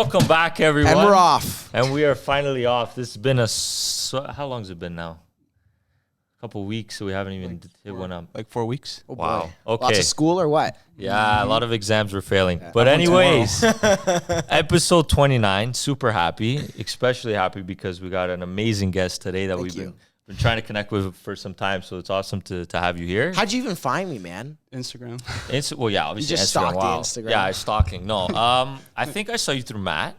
Welcome back, everyone. And we're off. And we are finally off. This has been how long has it been now? A couple weeks, so we haven't even hit one up. Like 4 weeks. Oh, wow. boy. Okay. Lots of school or what? Yeah, a lot of exams were failing. Yeah. But anyways, episode 29, super happy, especially happy because we got an amazing guest today that we've been trying to connect with for some time. So it's awesome to have you here. How'd you even find me, man? Instagram. Well, yeah, obviously. You just stalked the Instagram. Yeah, I was stalking. No, I think I saw you through Matt.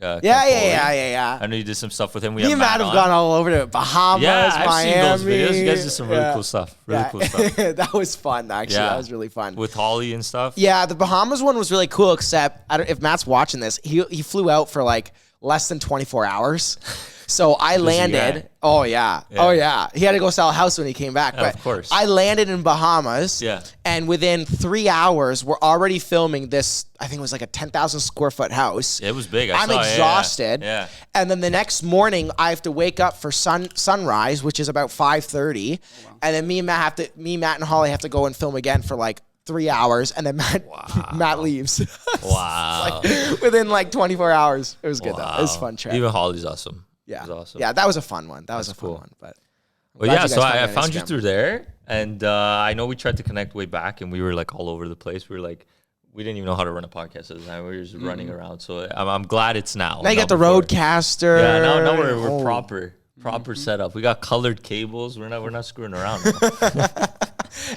Yeah. I know you did some stuff with him. Me and Matt have gone all over to Bahamas, I've Miami. seen those videos. You guys did some really cool stuff. Cool stuff. That was fun, actually. Yeah. That was really fun. With Holly and stuff? Yeah, the Bahamas one was really cool, except if Matt's watching this, he flew out for like less than 24 hours. So I landed. Oh, yeah. He had to go sell a house when he came back. But of course. I landed in Bahamas. Yeah. And within 3 hours, we're already filming this, I think it was like a 10,000 square foot house. It was big. I'm exhausted. Yeah. And then the next morning, I have to wake up for sunrise, which is about 5:30. Oh, wow. And then me, Matt, and Holly have to go and film again for like 3 hours, and then Matt leaves. Wow. Like, within like 24 hours. It was good though. It was a fun trip. Even Holly's awesome. Yeah. It was awesome. Yeah, that was a fun one. That was a fun one. But well, yeah, so I found you through there, and I know we tried to connect way back, and we were like all over the place. We were like, we didn't even know how to run a podcast at the time. We were just running around. So I'm glad it's now. Now you got the Roadcaster. Yeah, now we're proper setup. We got colored cables. We're not screwing around.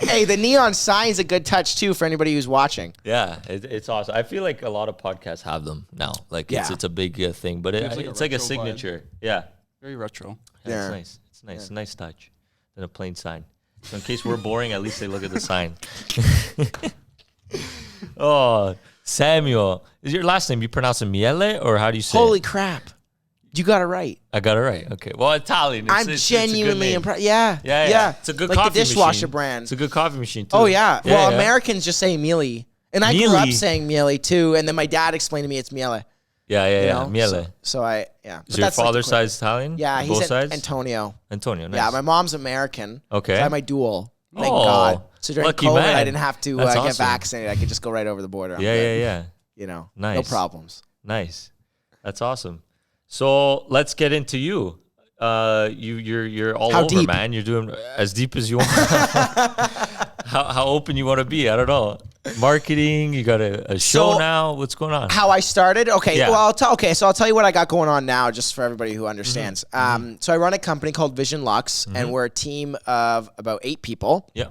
Hey, the neon sign's a good touch too for anybody who's watching. Yeah, it's awesome. I feel like a lot of podcasts have them now. Like it's a big thing, but it's like a signature. Vibe. Yeah, very retro. Yeah, it's nice. It's nice. Yeah. Nice touch. Than a plain sign. So in case we're boring, at least they look at the sign. Oh, Samuel, is your last name? You pronounce it Miele, or how do you say it? Holy crap. You got it right. I got it right. Okay. Well, Italian. I'm genuinely impressed. Yeah. It's a good like coffee the dishwasher machine. brand. It's a good coffee machine too. Oh yeah. Well, Americans just say Miele, and I grew up saying Miele too. And then my dad explained to me it's Miele. Yeah. Miele. So Is your father's side Italian? Yeah, both sides. Antonio. Antonio. Nice. Yeah, my mom's American. Okay. So I have my dual. Thank God. So during COVID, man. I didn't have to get vaccinated. I could just go right over the border. Yeah. You know, nice. No problems. Nice. That's awesome. So let's get into you. You're all over, deep? Man. You're doing as deep as you want. how open you want to be? I don't know. Marketing. You got a show now. What's going on? How I started? Okay. Yeah. Well, so I'll tell you what I got going on now, just for everybody who understands. So I run a company called Vision Luxx, and we're a team of about 8 people. Yeah.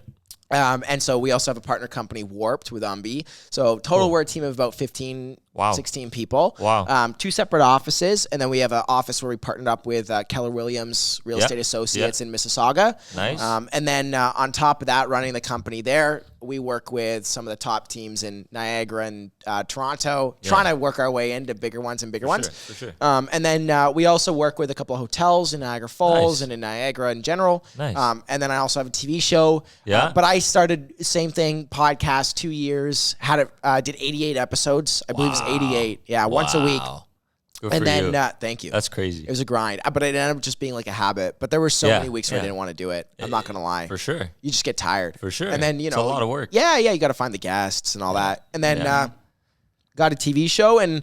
And so we also have a partner company, Warped, with Umbi. So total, we're a team of about 15, 16 people. Wow. 2 separate offices. And then we have an office where we partnered up with Keller Williams Real Estate Associates in Mississauga. Nice. And then on top of that, running the company there, we work with some of the top teams in Niagara and Toronto, trying to work our way into bigger ones and bigger ones. For sure. And then we also work with a couple of hotels in Niagara Falls and in Niagara in general. Nice. And then I also have a TV show. Yeah. But I started same thing, podcast, 2 years, did 88 episodes. I believe it's 88. Yeah, once a week. Good and for then, you. Thank you. That's crazy. It was a grind, but it ended up just being like a habit. But there were so many weeks where I didn't want to do it. I'm not going to lie. For sure. You just get tired. For sure. And then, it's a lot of work. Yeah, you got to find the guests and all that. And then got a TV show and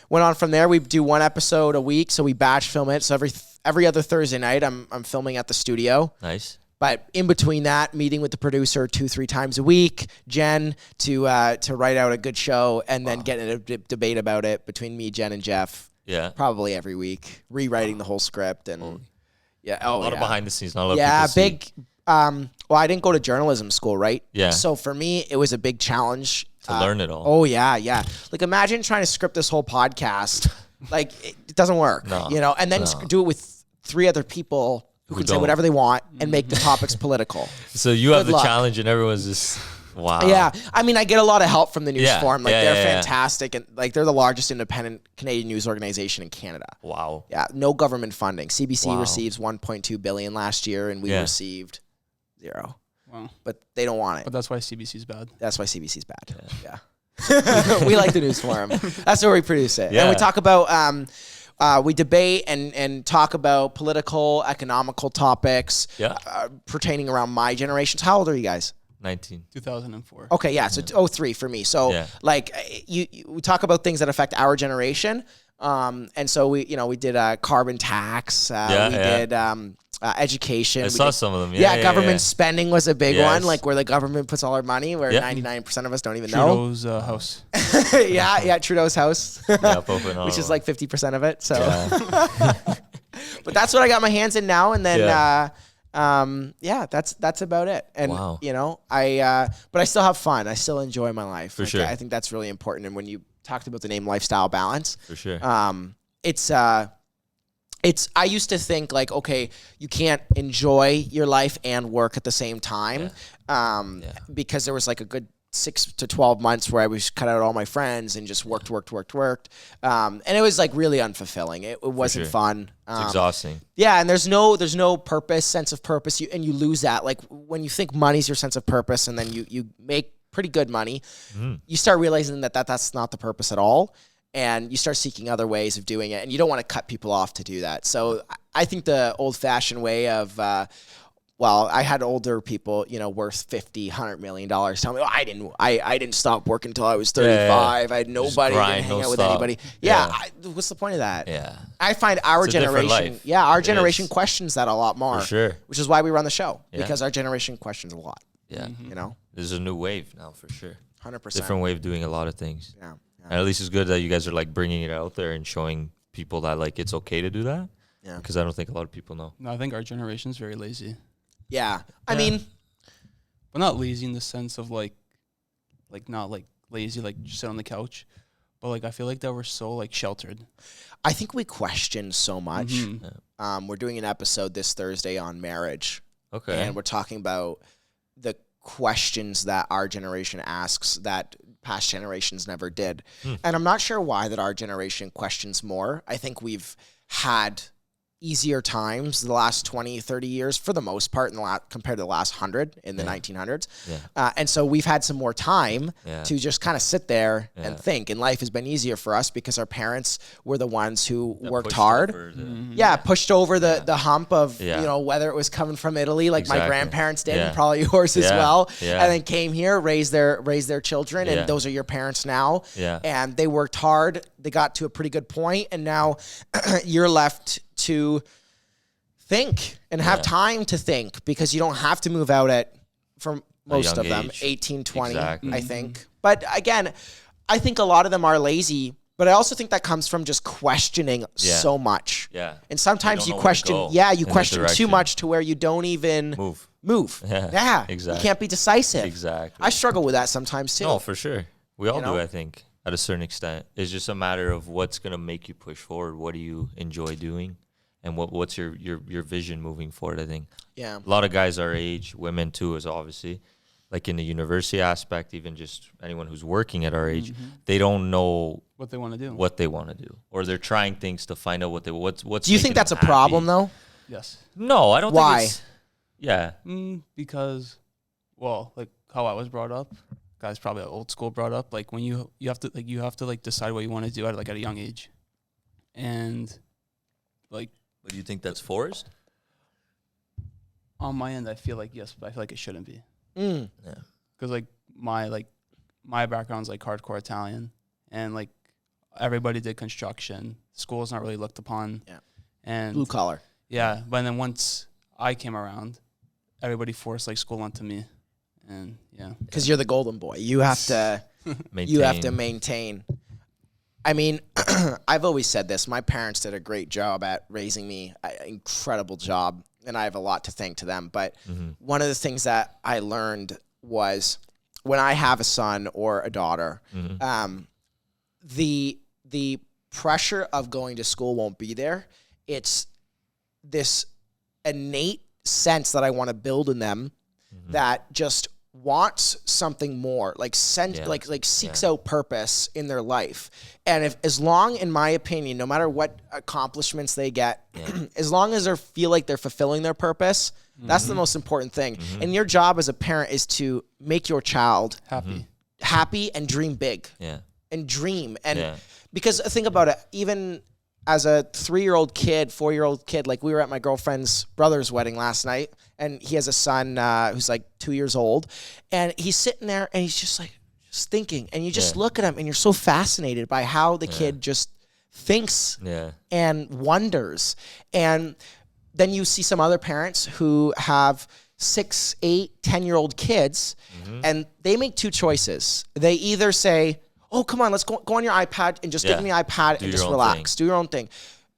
went on from there. We do 1 episode a week, so we batch film it. So every other Thursday night, I'm filming at the studio. Nice. But in between that, meeting with the producer 2-3 times a week, Jen, to write out a good show, and then get in a debate about it between me, Jen, and Jeff. Yeah. Probably every week, rewriting the whole script and a lot of behind the scenes. Not a lot of people big. See. Well, I didn't go to journalism school, right? Yeah. So for me, it was a big challenge to learn it all. Oh yeah. Like imagine trying to script this whole podcast. Like it doesn't work. No. You know, and then do it with 3 other people who can say whatever they want and make the topics political. So you have the challenge, and everyone's just. Wow. Yeah. I mean, I get a lot of help from the news forum. Like they're fantastic. And like they're the largest independent Canadian news organization in Canada. Wow. Yeah. No government funding. CBC receives $1.2 billion last year and we received 0. Wow. But they don't want it. But that's why CBC's bad. That's why CBC's bad. Yeah. We like the news forum. That's where we produce it. Yeah. And we talk about we debate and talk about political, economical topics pertaining around my generation. So how old are you guys? 2004. Okay, yeah, so 03 for me. So like we talk about things that affect our generation. And so we did a carbon tax. Did education. I saw some of them. Yeah, government spending was a big one, Yes. like where the government puts all our money, where 99% of us don't even Trudeau's house. know. yeah, Trudeau's house, which is like 50% of it. So, but that's what I got my hands in now. And then, that's about it. And but I still have fun. I still enjoy my life. For sure. I think that's really important. And when you talked about the name lifestyle balance, for sure, I used to think like, okay, you can't enjoy your life and work at the same time, because there was like a good 6 to 12 months where I was cut out all my friends and just worked. And it was like really unfulfilling. It wasn't fun. It's exhausting. Yeah. And there's no purpose, sense of purpose. And you lose that. Like when you think money's your sense of purpose and then you make pretty good money, you start realizing that's not the purpose at all. And you start seeking other ways of doing it. And you don't want to cut people off to do that. So I think the old fashioned way of, I had older people, worth $50, $100 million tell me, I didn't stop working until I was 35. I had nobody to hang out with anybody. What's the point of that? Yeah. I find our generation questions that a lot more. For sure. Which is why we run the show, because our generation questions a lot. Yeah. You There's a new wave now for sure. 100%. Different way of doing a lot of things. Yeah. And at least it's good that you guys are like bringing it out there and showing people that like it's okay to do that. Yeah. Because I don't think a lot of people know. No, I think our generation is very lazy. Yeah. I mean, but not lazy in the sense of like not like lazy, like just sit on the couch. But like I feel like that we're so like sheltered. I think we question so much. We're doing an episode this Thursday on marriage. Okay. And we're talking about the questions that our generation asks that past generations never did. And I'm not sure why that our generation questions more. I think we've had easier times the last 20, 30 years for the most part compared to the last 100 in the 1900s. Yeah. And so we've had some more time to just kind of sit there and think. And life has been easier for us because our parents were the ones who worked hard. Pushed over the hump of, whether it was coming from Italy, like my grandparents did, and probably yours as well. And then came here, raised their children. And those are your parents now. And they worked hard. They got to a pretty good point. And now you're left to think and have time to think because you don't have to move out for most of them, 18, 20, I think. But again, I think a lot of them are lazy, but I also think that comes from just questioning so much. Yeah. And sometimes you question, you question too much to where you don't even move. Yeah. Exactly. You can't be decisive. Exactly. I struggle with that sometimes too. No, for sure. We all do, I think, at a certain extent. It's just a matter of what's going to make you push forward. What do you enjoy doing? And what's your vision moving forward, I think. Yeah. A lot of guys our age, women too, is obviously, like in the university aspect, even just anyone who's working at our age, they don't know what they want to do. Or they're trying things to find out what's Do you think that's a problem though? Yes. No, I don't think it's... Yeah. Because, like how I was brought up, guys probably old school brought up, like when you have to decide what you want to do at a young age. And like... But do you think that's forced? On my end, I feel like yes, but I feel like it shouldn't be. Yeah. Because like my background's like hardcore Italian, and like everybody did construction. School's not really looked upon. Yeah. And blue collar. Yeah, but then once I came around, everybody forced like school onto me, and because you're the golden boy, you have to maintain. I mean, I've always said this. My parents did a great job at raising me, incredible job, and I have a lot to thank to them. But one of the things that I learned was when I have a son or a daughter, the pressure of going to school won't be there. It's this innate sense that I want to build in them that just wants something more, like seeks out purpose in their life. And as long, in my opinion, no matter what accomplishments they get, as long as they feel like they're fulfilling their purpose, that's the most important thing. And your job as a parent is to make your child happy and dream big. And dream. And because think about it, even as a 3-year-old kid, 4-year-old kid, like we were at my girlfriend's brother's wedding last night, and he has a son who's like 2 years old, and he's sitting there and he's just thinking, and you just look at him and you're so fascinated by how the kid just thinks and wonders. And then you see some other parents who have 6, 8, 10-year-old kids, and they make two choices. They either say, oh, come on, let's go on your iPad and just give me the iPad and just relax. Do your own thing.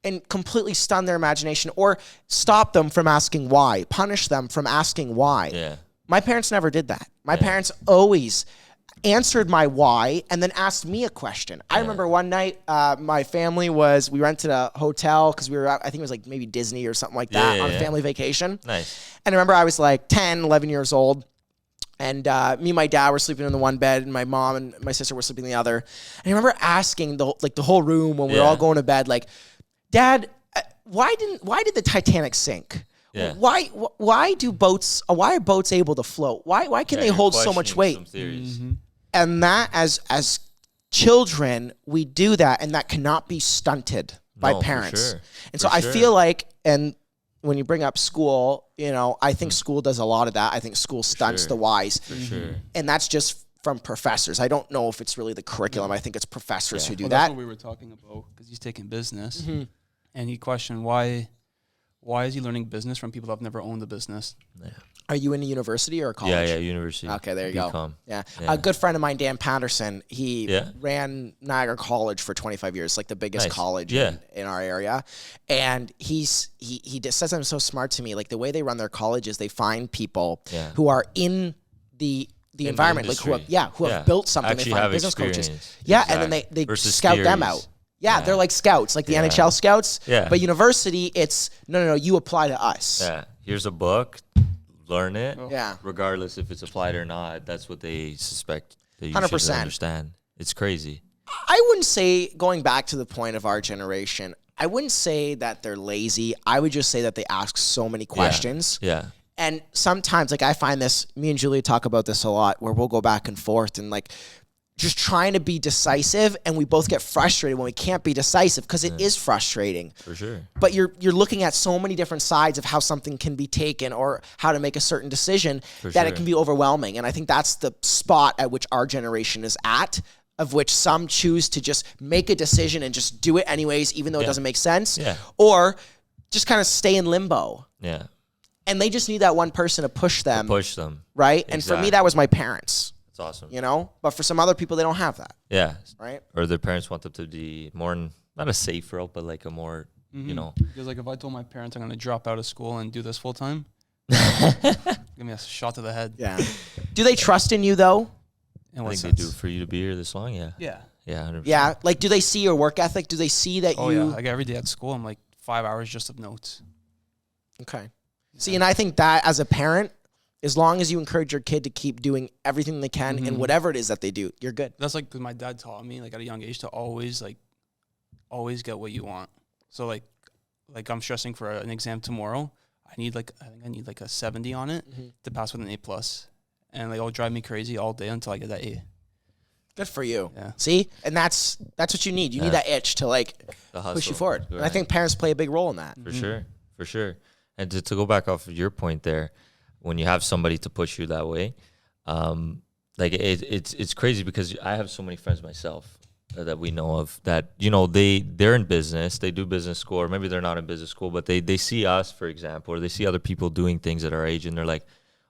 And completely stun their imagination, or stop them from asking why, punish them from asking why. Yeah. My parents never did that. My parents always answered my why and then asked me a question. I remember one night, my family we rented a hotel because we were out, I think it was like maybe Disney or something like that on a family vacation. Nice. And I remember I was like 10, 11 years old. And me and my dad were sleeping in the one bed, and my mom and my sister were sleeping in the other. And I remember asking the whole room when we were all going to bed, like, Dad, why did the Titanic sink? Yeah. Why are boats able to float? Why can they hold so much weight? And that as children, we do that, and that cannot be stunted by parents. Sure. And so I feel like, and when you bring up school, I think school does a lot of that. I think school stunts the whys. For sure. And that's just from professors. I don't know if it's really the curriculum. I think it's professors who do that. That's what we were talking about, because he's taking business. And he questioned why is he learning business from people that have never owned a business? Yeah. Are you in a university or a college? Yeah, university. Okay, there you go. Yeah. A good friend of mine, Dan Patterson, he ran Niagara College for 25 years, like the biggest college in our area. And he just says, I'm so smart to me. Like, the way they run their college is they find people who are in the environment, like who have built something. Actually, they find business coaches. Yeah, exactly. And then they scout them out. Yeah, they're like scouts, like the NHL scouts. Yeah. But university, it's, no, you apply to us. Yeah. Here's a book, learn it. Yeah. Regardless if it's applied or not, that's what they suspect that you 100%. Should understand. It's crazy. I wouldn't say, going back to the point of our generation, I wouldn't say that they're lazy. I would just say that they ask so many questions. Yeah. And sometimes, like, I find this, me and Julia talk about this a lot, where we'll go back and forth and, like, just trying to be decisive, and we both get frustrated when we can't be decisive, because it is frustrating. For sure. But you're looking at so many different sides of how something can be taken or how to make a certain decision that it can be overwhelming. And I think that's the spot at which our generation is at, of which some choose to just make a decision and just do it anyways, even though it doesn't make sense, or just kind of stay in limbo. Yeah. And they just need that one person to push them. Right? Exactly. And for me, that was my parents. That's awesome. But for some other people, they don't have that. Yeah. Right? Or their parents want them to be more, not a safe route, but like a more, Because like, if I told my parents I'm going to drop out of school and do this full time, give me a shot to the head. Yeah. Do they trust in you, though? I think they do. For you to be here this long, yeah. Yeah. Yeah, 100%. Yeah. Like, do they see your work ethic? Do they see that you... Oh, yeah. Like, every day at school, I'm like 5 hours just of notes. Okay. See, and I think that as a parent, as long as you encourage your kid to keep doing everything they can in whatever it is that they do, you're good. That's like, because my dad taught me, like, at a young age to always get what you want. So like I'm stressing for an exam tomorrow. I think I need like a 70 on it to pass with an A+. And like, it'll drive me crazy all day until I get that A. Good for you. Yeah. See? And that's what you need. You need that itch to, like, push you forward. Right. And I think parents play a big role in that. For sure. And to go back off of your point there, when you have somebody to push you that way, like it's crazy, because I have so many friends myself that we know of that, they're in business, they do business school, or maybe they're not in business school, but they see us, for example, or they see other people doing things at our age, and they're like,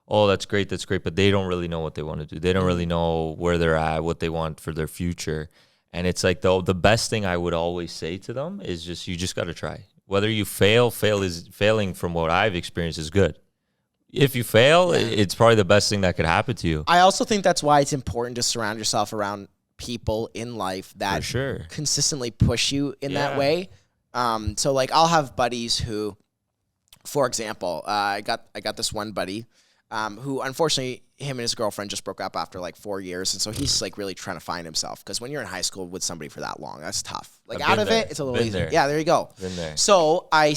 oh, that's great, but they don't really know what they want to do. They don't really know where they're at, what they want for their future. And it's like the best thing I would always say to them is you just got to try. Whether you failing from what I've experienced is good. If you fail, it's probably the best thing that could happen to you. I also think that's why it's important to surround yourself around people in life that consistently push you in that way. So like, I'll have buddies who, for example, I got this one buddy who, unfortunately, him and his girlfriend just broke up after like 4 years. And so he's like really trying to find himself, because when you're in high school with somebody for that long, that's tough. Like, out of it, it's a little easier. Yeah, there you go. Been there. So I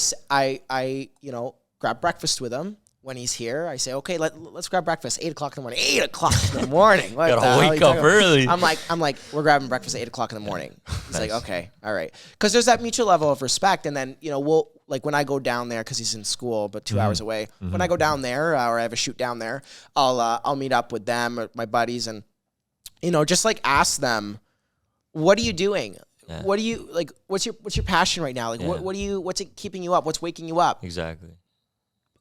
grab breakfast with him. When he's here, I say, okay, let's grab breakfast. 8 o'clock in the morning. 8 o'clock in the morning. Gotta wake up early. I'm like, we're grabbing breakfast at 8 o'clock in the morning. He's like, okay, all right. Because there's that mutual level of respect. And then, we'll, like, when I go down there, because he's in school, but 2 hours away, when I go down there, or I have a shoot down there, I'll meet up with them, or my buddies, and, just like ask them, what are you doing? what do you like? What's your passion right now? Like, what's it keeping you up? What's waking you up? Exactly.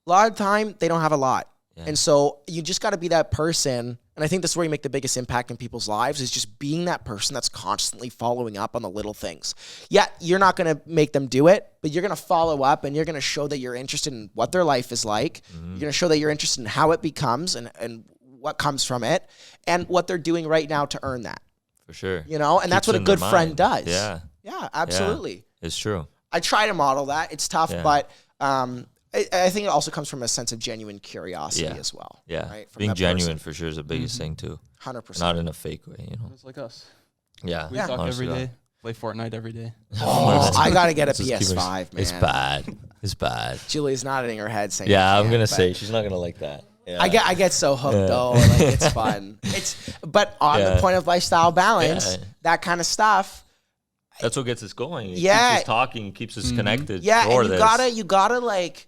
A lot of the time, they don't have a lot. Yeah. And so you just got to be that person. And I think that's where you make the biggest impact in people's lives is just being that person that's constantly following up on the little things. Yeah, you're not going to make them do it, but you're going to follow up and you're going to show that you're interested in what their life is like. You're going to show that you're interested in how it becomes and what comes from it and what they're doing right now to earn that. For sure. You know, and that's what a good friend does. Yeah. Yeah, absolutely. Yeah, it's true. I try to model that. It's tough, but I think it also comes from a sense of genuine curiosity as well. Yeah. Right? Being genuine for sure is the biggest thing too. 100%. Not in a fake way, you know. It's like us. Yeah. We talk every day. Play Fortnite every day. Oh, I got to get a PS5, man. It's bad. It's bad. Julie's nodding her head saying, yeah, I'm going to say she's not going to like that. Yeah. I get so hooked though. Like, it's fun. But on the point of lifestyle balance, that kind of stuff. That's what gets us going. It keeps us talking. It keeps us connected. Yeah, and you gotta like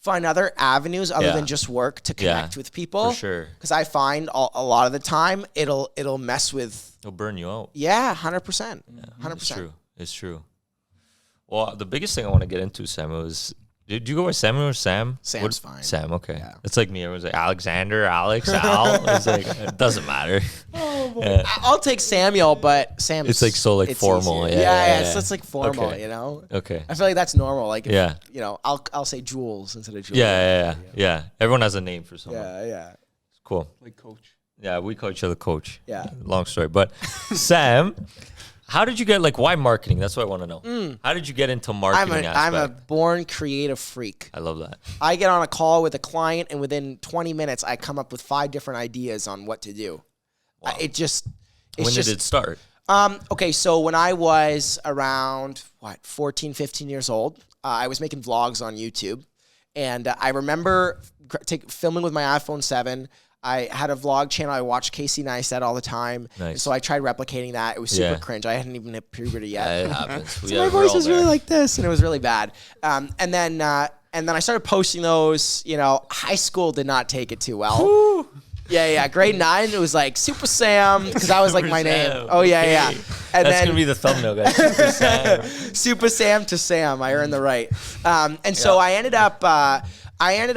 find other avenues other than just work to connect with people. For sure. Because I find a lot of the time it'll mess with. It'll burn you out. Yeah, 100%. 100%. It's true. It's true. Well, the biggest thing I want to get into, Samuel, is did you go with Samuel or Sam? Sam's fine. Sam, okay. Yeah. It's like me. It was like Alexander, Alex, Al. It's like it doesn't matter. I'll take Samuel, but Sam's. It's like so like formal. Easier. Yeah. It's like formal, okay. you know. Okay. I feel like that's normal. Like, if, you know, I'll say Jules instead of Jules. Yeah. Everyone has a name for someone. Yeah. It's cool. Like coach. Yeah, we call each other coach. Yeah. Long story, but Sam. How did you get, like, why marketing? That's what I want to know. How did you get into marketing I'm a born creative freak. I love that. I get on a call with a client, and within 20 minutes, I come up with 5 different ideas on what to do. Wow. When did it start? Okay, so when I was around, 14, 15 years old, I was making vlogs on YouTube. And I remember filming with my iPhone 7. I had a vlog channel. I watched Casey Neistat all the time. Nice. So I tried replicating that. It was super cringe. I hadn't even hit puberty yet. Yeah, it happens. So my voice was really like this, and it was really bad. And then I started posting those. You know, high school did not take it too well. Woo. Yeah. Grade 9, it was like Super Sam, because that was like my name. Oh, yeah. And that's then, going to be the thumbnail, guys. Super Sam. Super Sam to Sam. I earned the right. So I ended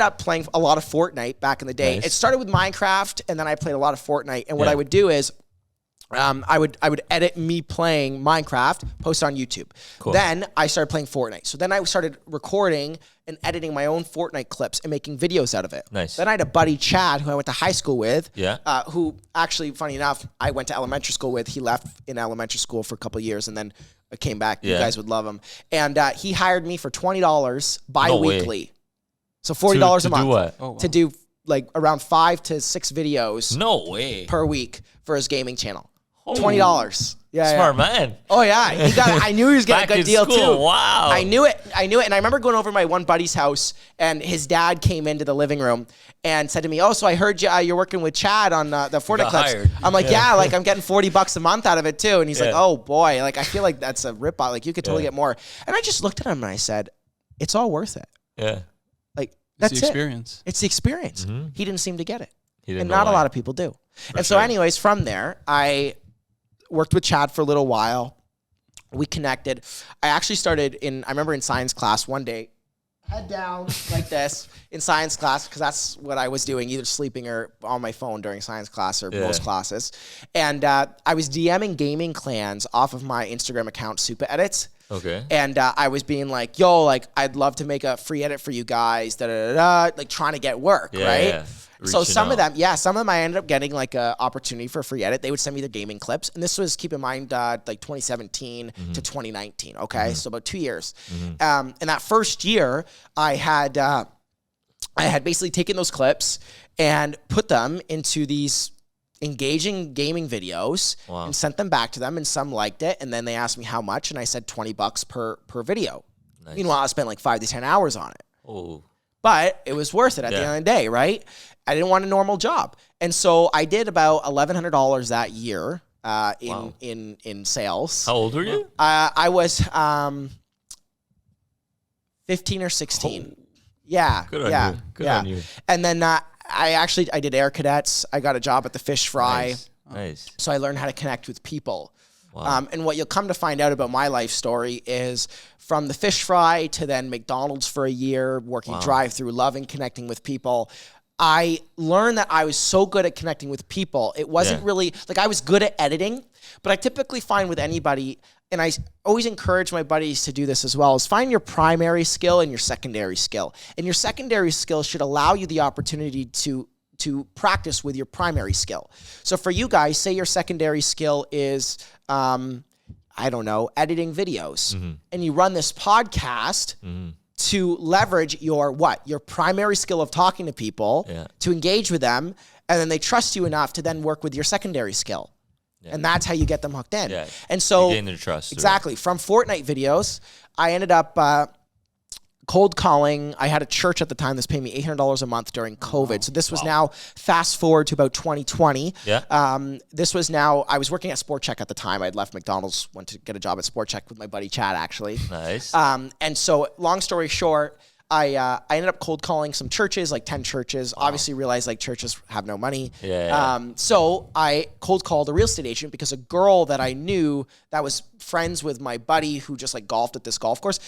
up playing a lot of Fortnite back in the day. Nice. It started with Minecraft, and then I played a lot of Fortnite. And what I would do is I would edit me playing Minecraft, post on YouTube. Cool. Then I started playing Fortnite. So then I started recording and editing my own Fortnite clips and making videos out of it. Nice. Then I had a buddy, Chad, who I went to high school with, who actually, funny enough, I went to elementary school with. He left in elementary school for a couple of years and then came back. You guys would love him. And he hired me for $20 bi-weekly. No, so $40 a month. To do what? Oh, wow. To do like around 5 to 6 videos. No way. Per week for his gaming channel. $20. Yeah. Smart man. Oh yeah. I knew he was getting a good deal too. Wow. I knew it. And I remember going over to my one buddy's house, and his dad came into the living room and said to me, "Oh, so I heard you're working with Chad on the Fortnite clips." Hired. I'm like, yeah, like I'm getting $40 a month out of it too. And he's like, "Oh boy, like I feel like that's a rip off. Like you could totally get more." And I just looked at him and I said, "It's all worth it." Yeah. Like that's the experience. It's the experience. Mm-hmm. He didn't seem to get it. And not a lot of people do. So anyways, from there, I worked with Chad for a little while. We connected. I actually started I remember in science class one day, head down like this in science class, because that's what I was doing, either sleeping or on my phone during science class or most classes. And I was DMing gaming clans off of my Instagram account, Super Edits. Okay. And I was being like, yo, like, I'd love to make a free edit for you guys, like trying to get work, right? Yeah. So some of them I ended up getting like an opportunity for a free edit. They would send me their gaming clips. And this was, keep in mind, like 2017 to 2019, okay? So about 2 years. And that first year, I had basically taken those clips and put them into these engaging gaming videos and sent them back to them, and some liked it, and then they asked me how much, and I said $20 per video. Nice. Meanwhile, I spent like 5 to 10 hours on it. Oh. But it was worth it at the end of the day, right? I didn't want a normal job. And so I did about $1,100 that year in sales. How old were you? I was 15 or 16. Oh. Yeah. Good on you. Good on you. And then I did Air Cadets. I got a job at the Fish Fry. Nice. So I learned how to connect with people. Wow. And what you'll come to find out about my life story is from the fish fry to then McDonald's for a year, working drive-through, loving connecting with people. I learned that I was so good at connecting with people. It wasn't really, like I was good at editing, but I typically find with anybody, and I always encourage my buddies to do this as well, is find your primary skill and your secondary skill. And your secondary skill should allow you the opportunity to practice with your primary skill. So for you guys, say your secondary skill is, I don't know, editing videos, and you run this podcast to leverage your primary skill of talking to people, to engage with them, and then they trust you enough to then work with your secondary skill. And that's how you get them hooked in. Yeah. And so you gain their trust. Exactly. From Fortnite videos, I ended up cold calling. I had a church at the time that's paying me $800 a month during COVID. So this was now fast forward to about 2020. This was now, I was working at Sport Check at the time. I'd left McDonald's, went to get a job at Sport Check with my buddy Chad, actually. Nice. And so long story short, I ended up cold calling some churches, like 10 churches. Obviously realized like churches have no money. So I cold called a real estate agent because a girl that I knew that was friends with my buddy who just like golfed at this golf course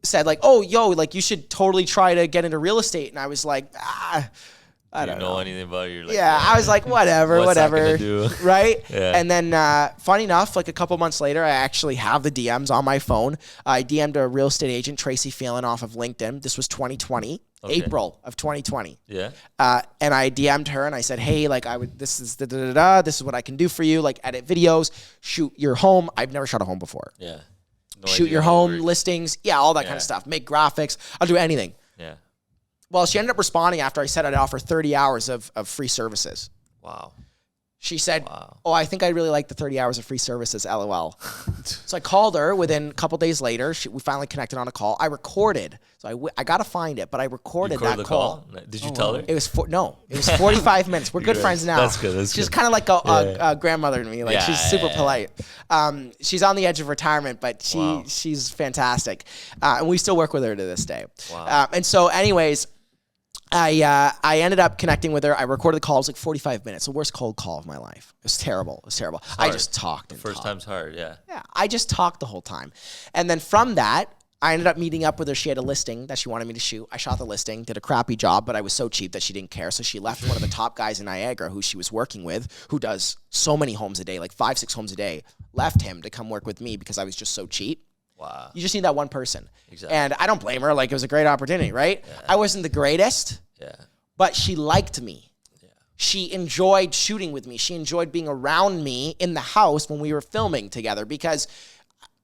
said like, oh, yo, like you should totally try to get into real estate. And I was like, I don't know anything about it. You're like, I was like, whatever. What's that gonna do? Right? And then funny enough, like a couple months later, I actually have the DMs on my phone. I DM'd a real estate agent, Tracy Phelan, off of LinkedIn. This was 2020, April of 2020. Yeah. And I DM'd her and I said, hey, like this is this is what I can do for you. Like edit videos, shoot your home. I've never shot a home before. Yeah. Shoot your home listings. Yeah, all that kind of stuff. Make graphics. I'll do anything. Yeah. Well, she ended up responding after I said I'd offer 30 hours of free services. Wow. She said, oh, I think I really like the 30 hours of free services, LOL. So I called her within a couple days later. We finally connected on a call. I recorded. So I got to find it, but I recorded that call. Did you tell her? It was 45 minutes. We're good friends now. That's good. She's kind of like a grandmother to me. Like she's super polite. She's on the edge of retirement, but she's fantastic. And we still work with her to this day. Wow. And so anyways, I ended up connecting with her. I recorded the call. It was like 45 minutes. The worst cold call of my life. It was terrible. It was terrible. I just talked and First time's hard, yeah. Yeah, I just talked the whole time. And then from that, I ended up meeting up with her. She had a listing that she wanted me to shoot. I shot the listing, did a crappy job, but I was so cheap that she didn't care. So she left one of the top guys in Niagara who she was working with, who does so many homes a day, like 5-6 homes a day, left him to come work with me because I was just so cheap. Wow. You just need that one person. Exactly. And I don't blame her. Like, it was a great opportunity, right? Yeah. I wasn't the greatest. Yeah. But she liked me. Yeah. She enjoyed shooting with me. She enjoyed being around me in the house when we were filming together because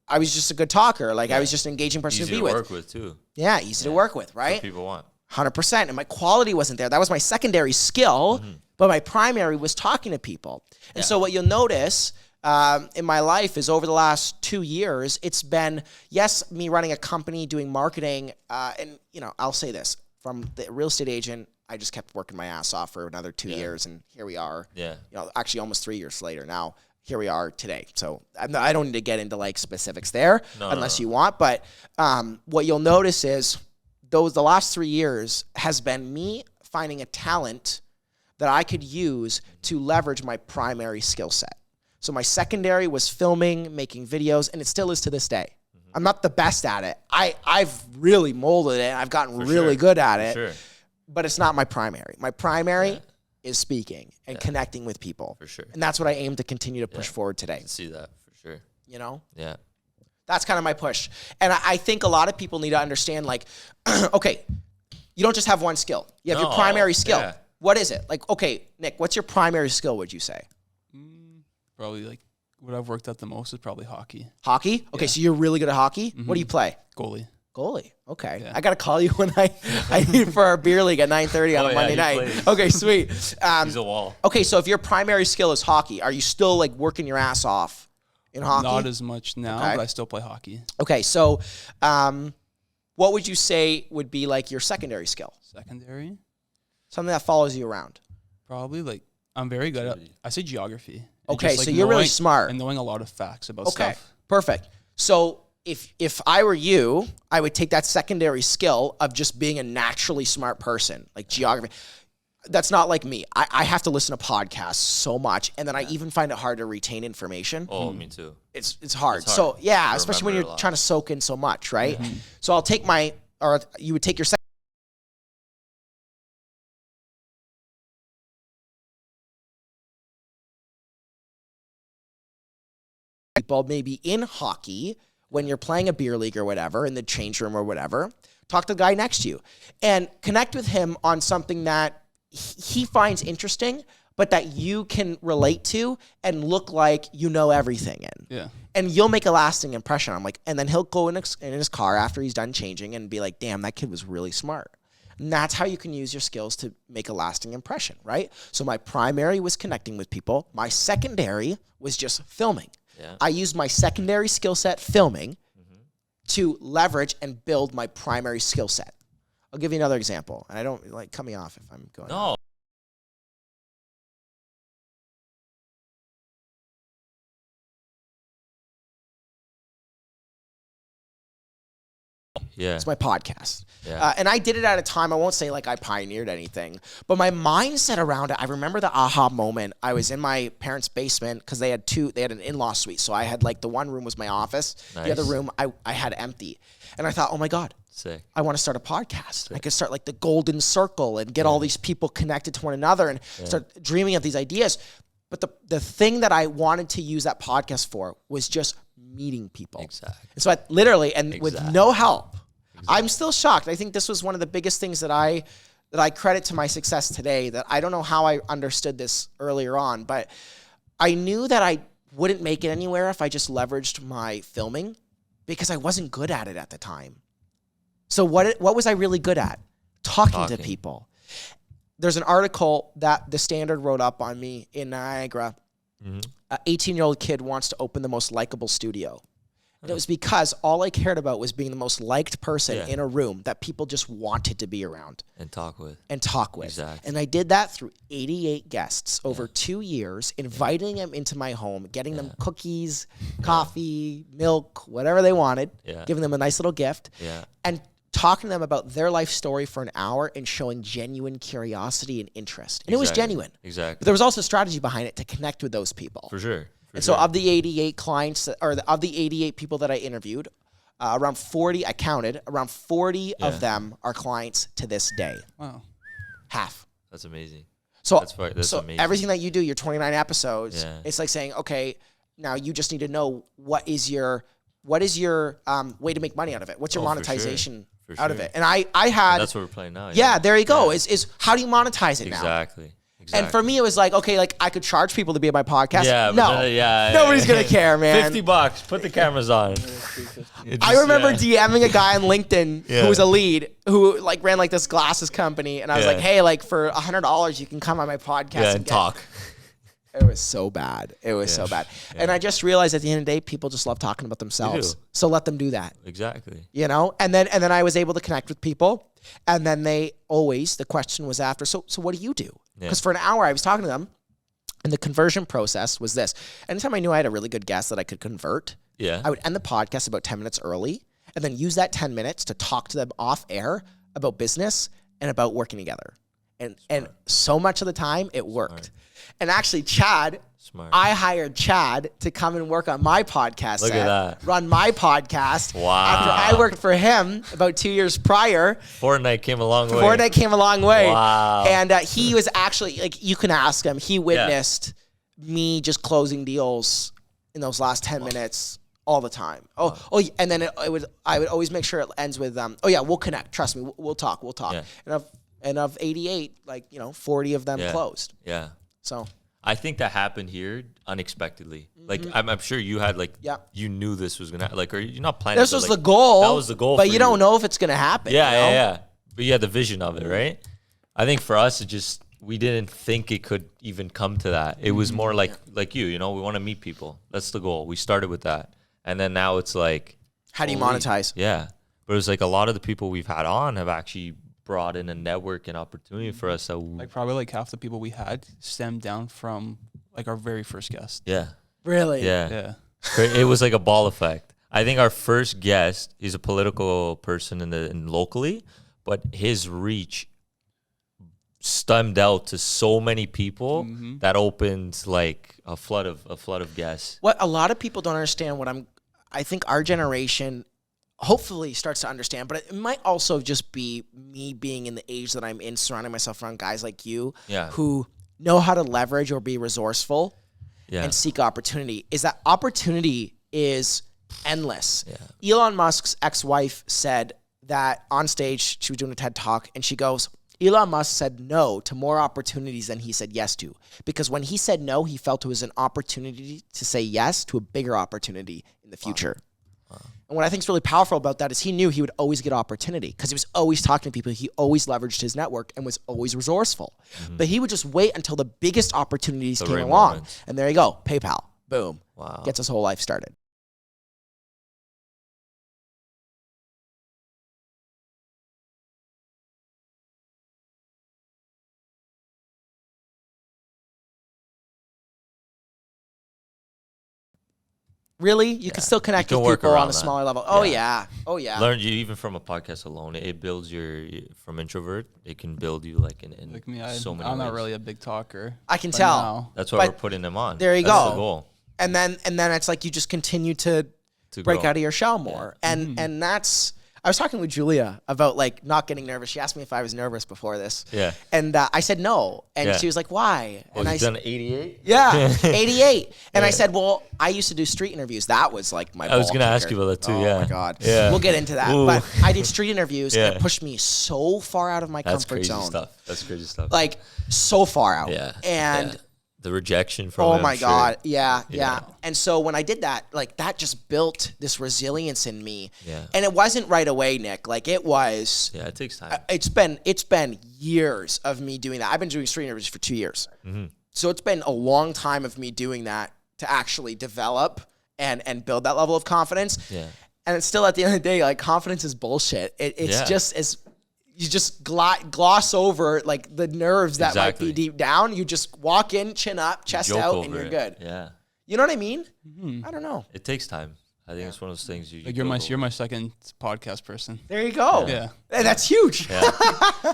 I was just a good talker. Like, I was just an engaging person to be with. Easy to work with, too. Yeah, easy to work with, right? That's what people want. 100%. And my quality wasn't there. That was my secondary skill, but my primary was talking to people. And so what you'll notice in my life is over the last 2 years, it's been, yes, me running a company, doing marketing, and, you know, I'll say this, from the real estate agent, I just kept working my ass off for another 2 years, and here we are. Yeah. You know, actually almost 3 years later now. Here we are today. So I don't need to get into like specifics there unless you want. But what you'll notice is the last 3 years has been me finding a talent that I could use to leverage my primary skill set. So my secondary was filming, making videos, and it still is to this day. I'm not the best at it. I've really molded it. I've gotten really good at it. But it's not my primary. My primary is speaking and connecting with people. For sure. And that's what I aim to continue to push forward today. I can see that for sure. You know? Yeah. That's kind of my push. And I think a lot of people need to understand, like, okay, you don't just have one skill. You have your primary skill. Yeah. What is it? Like, okay, Nick, what's your primary skill, would you say? Probably like what I've worked at the most is probably hockey. Hockey? Okay, so you're really good at hockey? What do you play? Goalie. Goalie. Okay. Yeah. I got to call you when I need for our beer league at 9:30 on a Monday night. Plays. Okay, sweet. He's a wall. Okay, so if your primary skill is hockey, are you still like working your ass off in hockey? Not as much now, but I still play hockey. Okay, so what would you say would be like your secondary skill? Secondary? Something that follows you around. Probably like I'm very good at, I say geography. Okay, so you're really smart. And knowing a lot of facts about stuff. Okay, perfect. So if I were you, I would take that secondary skill of just being a naturally smart person, like geography. that's not like me. I have to listen to podcasts so much, and then I even find it hard to retain information. Oh, me too. It's hard. It's hard So yeah, to especially when remember you're a lot. trying to soak in so much, right? So I'll take or you would take your second people maybe in hockey when you're playing a beer league or whatever in the change room or whatever. Talk to the guy next to you and connect with him on something that he finds interesting, but that you can relate to and look like you know everything in. Yeah. And you'll make a lasting impression. I'm like, and then he'll go in his car after he's done changing and be like, damn, that kid was really smart. And that's how you can use your skills to make a lasting impression, right? So my primary was connecting with people. My secondary was just filming. Yeah. I used my secondary skill set, filming, to leverage and build my primary skill set. I'll give you another example. And I don't like cut me off if I'm going. No. Yeah. It's my podcast. Yeah. And I did it at a time, I won't say like I pioneered anything, but my mindset around it, I remember the aha moment. I was in my parents' basement because they had an in-law suite. So I had like the one room was my office. Nice. The other room I had empty. And I thought, oh my God, Sick. I want to start a podcast. I could start like the golden circle and get all these people connected to one another and start dreaming of these ideas. But the thing that I wanted to use that podcast for was just meeting people. Exactly. And so I literally, and with no help, I'm still shocked. I think this was one of the biggest things that I credit to my success today, that I don't know how I understood this earlier on, but I knew that I wouldn't make it anywhere if I just leveraged my filming because I wasn't good at it at the time. So what was I really good at? Talking to people. There's an article that the Standard wrote up on me in Niagara. An 18-year-old kid wants to open the most likable studio. And it was because all I cared about was being the most liked person in a room that people just wanted to be around. And talk with. Exactly. And I did that through 88 guests over 2 years, inviting them into my home, getting them cookies, coffee, milk, whatever they wanted, giving them a nice little gift, and talking to them about their life story for an hour and showing genuine curiosity and interest. And it was genuine. Exactly. But there was also strategy behind it to connect with those people. For sure. So of the 88 clients, of the 88 people that I interviewed, around 40, I counted, around 40 of them are clients to this day. Wow. Half. That's amazing. So, That's amazing. Everything that you do, your 29 episodes, it's like saying, okay, now you just need to know what is your way to make money out of it? What's your monetization out of it? And I had... And that's what we're playing now. Yeah, there you go. Is how do you monetize it now? Exactly. And for me, it was like, okay, like I could charge people to be on my podcast. Yeah, Nobody's going to care, man. $50. Put the cameras on. I remember DMing a guy on LinkedIn who was a lead who like ran like this glasses company. And I was like, hey, like for $100, you can come on my podcast and talk. It was so bad. It was so bad. And I just realized at the end of the day, people just love talking about themselves. So let them do that. Exactly. You know? And then I was able to connect with people. And then the question was after, so what do you do? Because for an hour I was talking to them, and the conversion process was this. Anytime I knew I had a really good guest that I could convert, I would end the podcast about 10 minutes early and then use that 10 minutes to talk to them off air about business and about working together. And so much of the time it worked. And actually I hired Chad to come and work on my podcast. Look at that. Run my podcast. Wow. After I worked for him about 2 years prior. Fortnite came a long way. Fortnite came a long way. Wow. And he was actually, like, you can ask him. He witnessed me just closing deals in those last 10 minutes all the time. And then I would always make sure it ends with, we'll connect. Trust me, we'll talk. Yeah. And of 88, 40 of them closed. Yeah. So I think that happened here unexpectedly. Like I'm sure you had you knew this was gonna or you're not planning. This was the goal. That was the goal. But you don't know if it's gonna happen. Yeah. But you had the vision of it, right? I think for us, we didn't think it could even come to that. It was more like you. We want to meet people. That's the goal. We started with that, and then now it's like, how do you monetize? Yeah, but it's like a lot of the people we've had on have actually brought in a network and opportunity for us. Probably half the people we had stemmed down from our very first guest. Yeah. Really? Yeah. It was like a ball effect. I think our first guest, he's a political person in locally, but his reach stemmed out to so many people that opened like a flood of guests. What a lot of people don't understand, I think our generation hopefully starts to understand, but it might also just be me being in the age that I'm in, surrounding myself around guys like you who know how to leverage or be resourceful and seek opportunity, is that opportunity is endless. Elon Musk's ex-wife said that on stage, she was doing a TED Talk, and she goes, Elon Musk said no to more opportunities than he said yes to. Because when he said no, he felt it was an opportunity to say yes to a bigger opportunity in the future. And what I think is really powerful about that is he knew he would always get opportunity because he was always talking to people. He always leveraged his network and was always resourceful. But he would just wait until the biggest opportunities came along. Moments. And there you go. PayPal. Boom. Wow. Gets his whole life started. Really? You can still connect with people on a smaller level. Oh, yeah. Oh, yeah. Learn you even from a podcast alone. It builds from introvert. It can build you like in like me, so many I'm ways. not really a big talker. I can tell. No. That's why we're putting them on. There you That's go. the goal. And then it's like you just continue to break out of your shell more. And that's... I was talking with Julia about like not getting nervous. She asked me if I was nervous before this. Yeah. And I said no. And she was like, why? And I done 88? Yeah, 88. And I said, well, I used to do street interviews. That was like my I was going to ask you about that too. Oh my God. Yeah. We'll get into that. Ooh. But I did street interviews and it pushed me so far out of my comfort zone. That's crazy stuff. Like so far out. Yeah. And the rejection from oh my God. Yeah. And so when I did that, like that just built this resilience in me. Yeah. And it wasn't right away, Nick. Like it was. Yeah, it takes time. It's been years of me doing that. I've been doing street interviews for 2 years. So it's been a long time of me doing that to actually develop and build that level of confidence. Yeah. And it's still at the end of the day, like confidence is bullshit. It's just as you just gloss over like the nerves that might be deep down. You just walk in, chin up, chest out, and you're good. Yeah. You know what I mean? I don't know. It takes time. I think it's one of those things you're my second podcast person. There you go. Yeah. And that's huge. Yeah.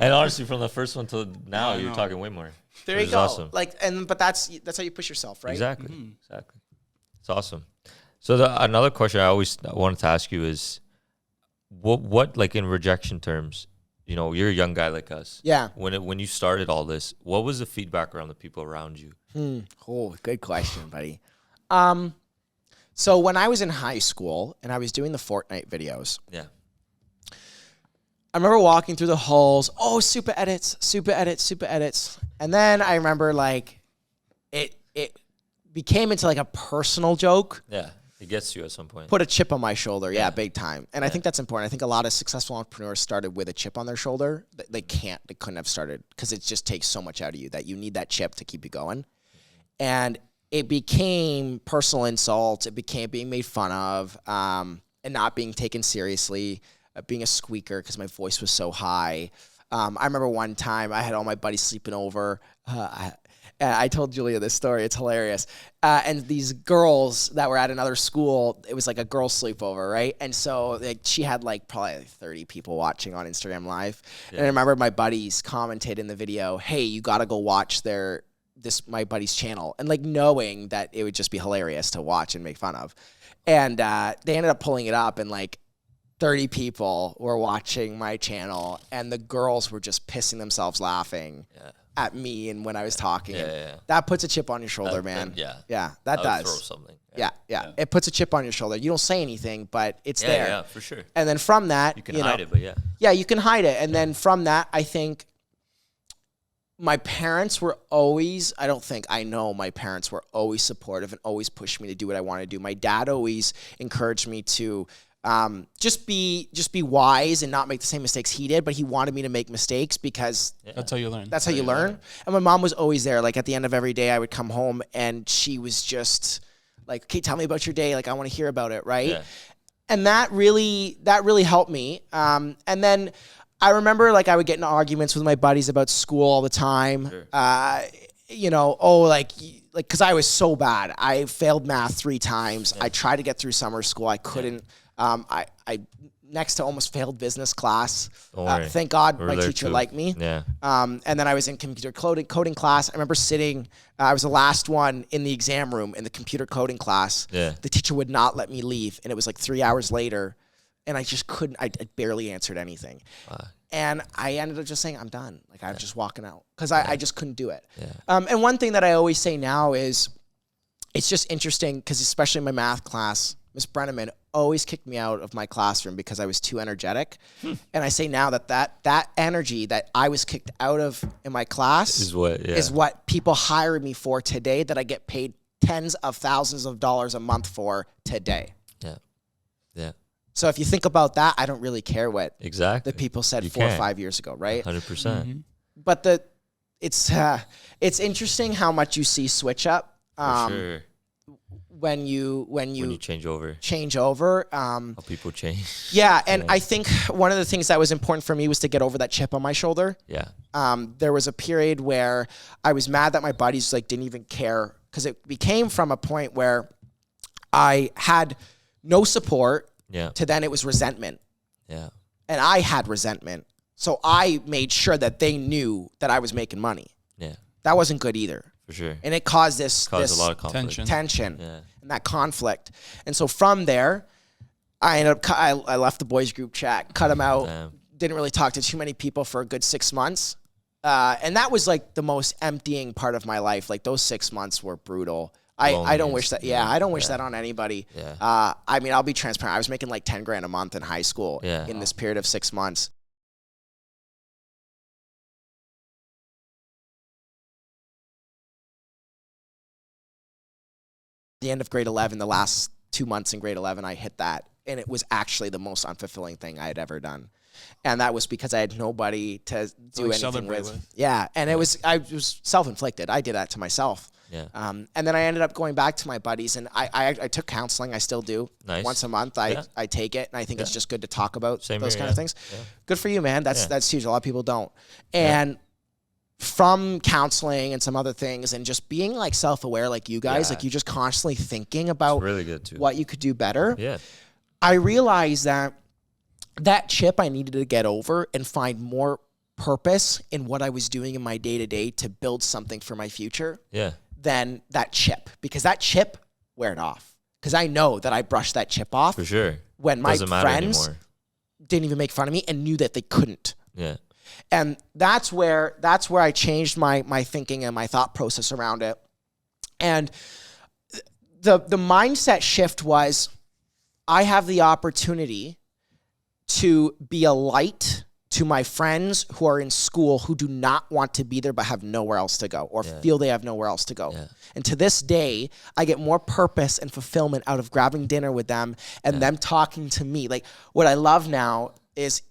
And honestly, from the first one to now, you're talking way more. There you go. Awesome. Like, but that's how you push yourself, right? Exactly. Exactly. It's awesome. So another question I always wanted to ask you is, what like in rejection terms? You know, you're a young guy like us. Yeah. When you started all this, what was the feedback around the people around you? Oh, good question, buddy. So when I was in high school and I was doing the Fortnite videos, I remember walking through the halls. Oh, super edits. And then I remember like it became into like a personal joke. Yeah. It gets to you at some point. Put a chip on my shoulder. Yeah, big time. And I think that's important. I think a lot of successful entrepreneurs started with a chip on their shoulder. They couldn't have started because it just takes so much out of you that you need that chip to keep you going. And it became personal insults. It became being made fun of and not being taken seriously, being a squeaker because my voice was so high. I remember one time I had all my buddies sleeping over. I told Julia this story. It's hilarious. And these girls that were at another school, it was like a girl sleepover, right? And so like, she had like probably 30 people watching on Instagram Live. Yeah. And I remember my buddies commented in the video, hey, you got to go watch my buddy's channel. And like knowing that it would just be hilarious to watch and make fun of. And they ended up pulling it up and like 30 people were watching my channel and the girls were just pissing themselves laughing. Yeah. At me and when I was talking. That puts a chip on your shoulder, man. That does. Throw something. Yeah. It puts a chip on your shoulder. You don't say anything, but it's there. Yeah, for sure. And then from that, you can hide it, but yeah, you can hide it. And then from that, I think my parents were always, I know my parents were always supportive and always pushed me to do what I wanted to do. My dad always encouraged me to just be wise and not make the same mistakes he did, but he wanted me to make mistakes because that's how you learn. That's how you learn. And my mom was always there. Like at the end of every day I would come home and she was just like, okay, tell me about your day. Like I want to hear about it. Right. Yeah. And that really helped me. And then I remember like I would get in arguments with my buddies about school all the time. Sure. Cause I was so bad. I failed math 3 times. Yeah. I tried to get through summer school. I couldn't. I next to almost failed business class. Don't worry. Thank God We're my there teacher too. liked me. Yeah. And then I was in computer coding class. I remember sitting, I was the last one in the exam room in the computer coding class. Yeah. The teacher would not let me leave. And it was like 3 hours later. And I just couldn't, I barely answered anything. And I ended up just saying, I'm done. Like, I'm just walking out because I just couldn't do it. Yeah. And one thing that I always say now is it's just interesting because especially in my math class, Miss Brenneman always kicked me out of my classroom because I was too energetic. And I say now that energy that I was kicked out of in my class Is what people hired me for today, that I get paid tens of thousands of dollars a month for today. Yeah. Yeah. So if you think about that, I don't really care what Exactly. the people said You 4 or can't. 5 years ago, right? 100%. But it's interesting how much you see switch up For sure. when you When you change over. change over. How people change. Yeah, and I think one of the things that was important for me was to get over that chip on my shoulder. Yeah. There was a period where I was mad that my buddies like didn't even care, because it became from a point where I had no support. Yeah. To then it was resentment. Yeah. And I had resentment. So I made sure that they knew that I was making money. Yeah. That wasn't good either. For sure. And it caused this A lot of conflict. tension Yeah. and that conflict. And so from there, I ended up, I left the boys group chat, cut them out, Damn. didn't really talk to too many people for a good 6 months. And that was like the most emptying part of my life. Like those 6 months were brutal. I don't wish that. Yeah, I don't wish that on anybody. Yeah. I mean, I'll be transparent. I was making like 10 grand a month in high school Yeah. in this period of 6 months. The end of grade 11, the last 2 months in grade 11, I hit that. And it was actually the most unfulfilling thing I had ever done. And that was because I had nobody to do anything with. Yeah. And I was self-inflicted. I did that to myself. Yeah. And then I ended up going back to my buddies, and I took counseling. I still do. Nice. Once a month. I take it, and I think it's just good to talk about Same those here, kind of things. Yeah. Good for you, man. That's huge. A lot of people don't. And from counseling and some other things, and just being like self-aware, like you guys, like you just constantly thinking about Really good too. what you could do better. Yeah. I realized that chip I needed to get over and find more purpose in what I was doing in my day-to-day to build something for my future. Yeah. Than that chip, because that chip wear it off. Because I know that I brushed that chip off For sure. when my Doesn't matter friends anymore. didn't even make fun of me and knew that they couldn't. Yeah. And that's where I changed my thinking and my thought process around it. And the mindset shift was, I have the opportunity to be a light to my friends who are in school who do not want to be there but have nowhere else to go, or feel they have nowhere else to go. Yeah. And to this day, I get more purpose and fulfillment out of grabbing dinner with them and them talking to me. Like, what I love now is,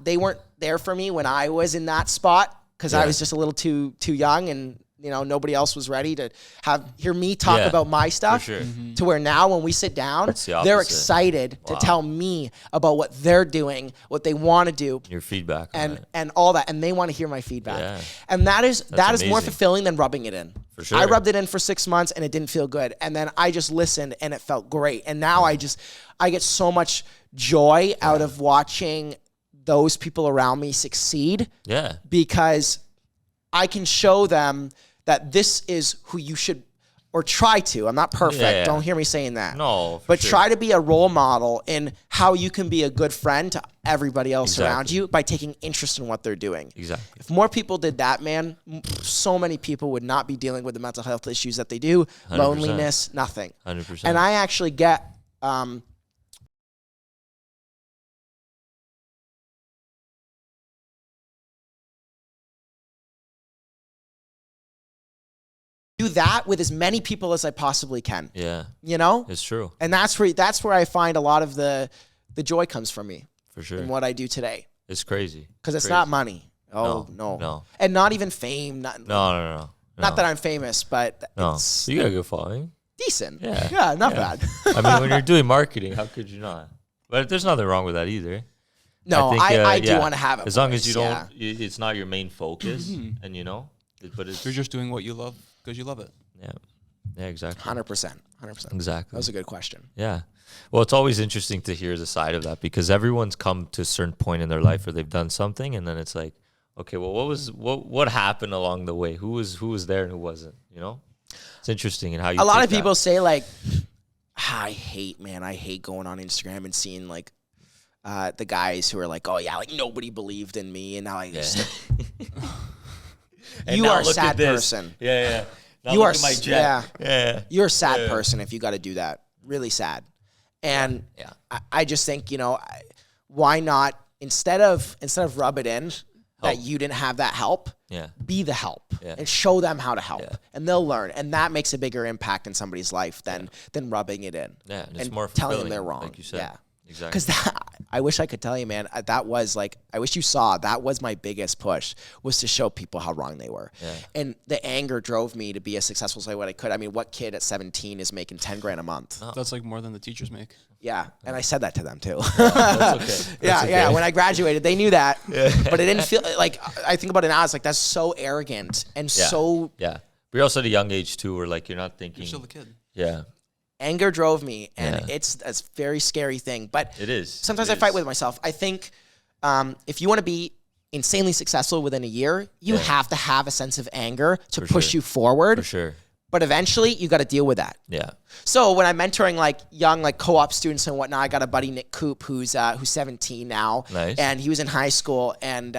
they weren't there for me when I was in that spot because I was just a little too young, and nobody else was ready to hear me talk about my stuff. For sure. To where now when we sit down, the they're opposite. excited to tell me about what they're doing, what they want to do. Your feedback on it. And all that, and they want to hear my feedback. Yeah. And that is more amazing. fulfilling than rubbing it in. For sure. I rubbed it in for 6 months and it didn't feel good. And then I just listened and it felt great. And now I get so much joy out of watching those people around me succeed. Yeah. Because I can show them that this is who you should, or try to. I'm not perfect. Yeah. Don't hear me saying that. No, for but sure. try to be a role model in how you can be a good friend to everybody else around you by taking interest in what they're doing. Exactly. If more people did that, man, so many people would not be dealing with the mental health issues that they do, 100%. loneliness, nothing. 100%. And I actually get do that with as many people as I possibly can. Yeah. It's true. And that's where I find a lot of the joy comes from me. For sure. In what I do today. It's crazy. Because it's not money. Oh, no. No. And not even fame. No. Not that I'm famous, but it's you got a good following. Decent. Yeah. Yeah, not bad. I mean, when you're doing marketing, how could you not? But there's nothing wrong with that either. No, I do want to have it. As long as you don't, it's not your main focus, and but you're just doing what you love because you love it. Yeah, exactly. 100%. 100%. Exactly. That was a good question. Yeah. Well, it's always interesting to hear the side of that because everyone's come to a certain point in their life where they've done something, and then it's like, okay, well, what happened along the way? Who was there and who wasn't? You know, it's interesting and how you. A lot of people say like, I hate going on Instagram and seeing like the guys who are like, oh yeah, like nobody believed in me, and now I just. You are a sad person. Yeah. Now you are my jet. Yeah. You're a sad person if you got to do that. Really sad. And I just think, you know, why not instead of rub it in that you didn't have that help, be the help and show them how to help, and they'll learn, and that makes a bigger impact in somebody's life than rubbing it in. Yeah, and it's and more telling them they're wrong. Like you said. Yeah. Exactly. Because I wish I could tell you, man, that was like, I wish you saw, that was my biggest push, was to show people how wrong they were. Yeah. And the anger drove me to be as successful as I could. I mean, what kid at 17 is making 10 grand a month? Oh. That's like more than the teachers make. Yeah. And I said that to them too. That's okay. Yeah. When I graduated, they knew that, but it didn't feel like, I think about it now, it's like, that's so arrogant and so. Yeah. But you're also at a young age too, where like, you're not thinking. You're still a kid. Yeah. Anger drove me, and it's a very scary thing. But it is. Sometimes I fight with myself. I think if you want to be insanely successful within a year, you have to have a sense of anger to push you forward. For sure. But eventually, you got to deal with that. Yeah. So when I'm mentoring like young like co-op students and whatnot, I got a buddy Nick Coop who's 17 now, and he was in high school, and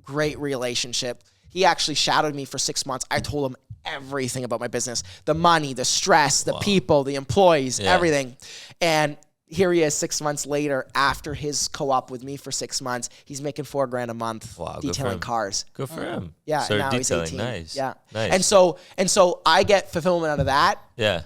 great relationship. He actually shadowed me for 6 months. I told him everything about my business, the money, the stress, the people, the employees, everything. And here he is 6 months later after his co-op with me for 6 months. He's making $4 grand a month detailing cars. Good for him. Yeah. So and now detailing, he's 18. nice. Yeah. Nice. And so I get fulfillment out of that. Yeah.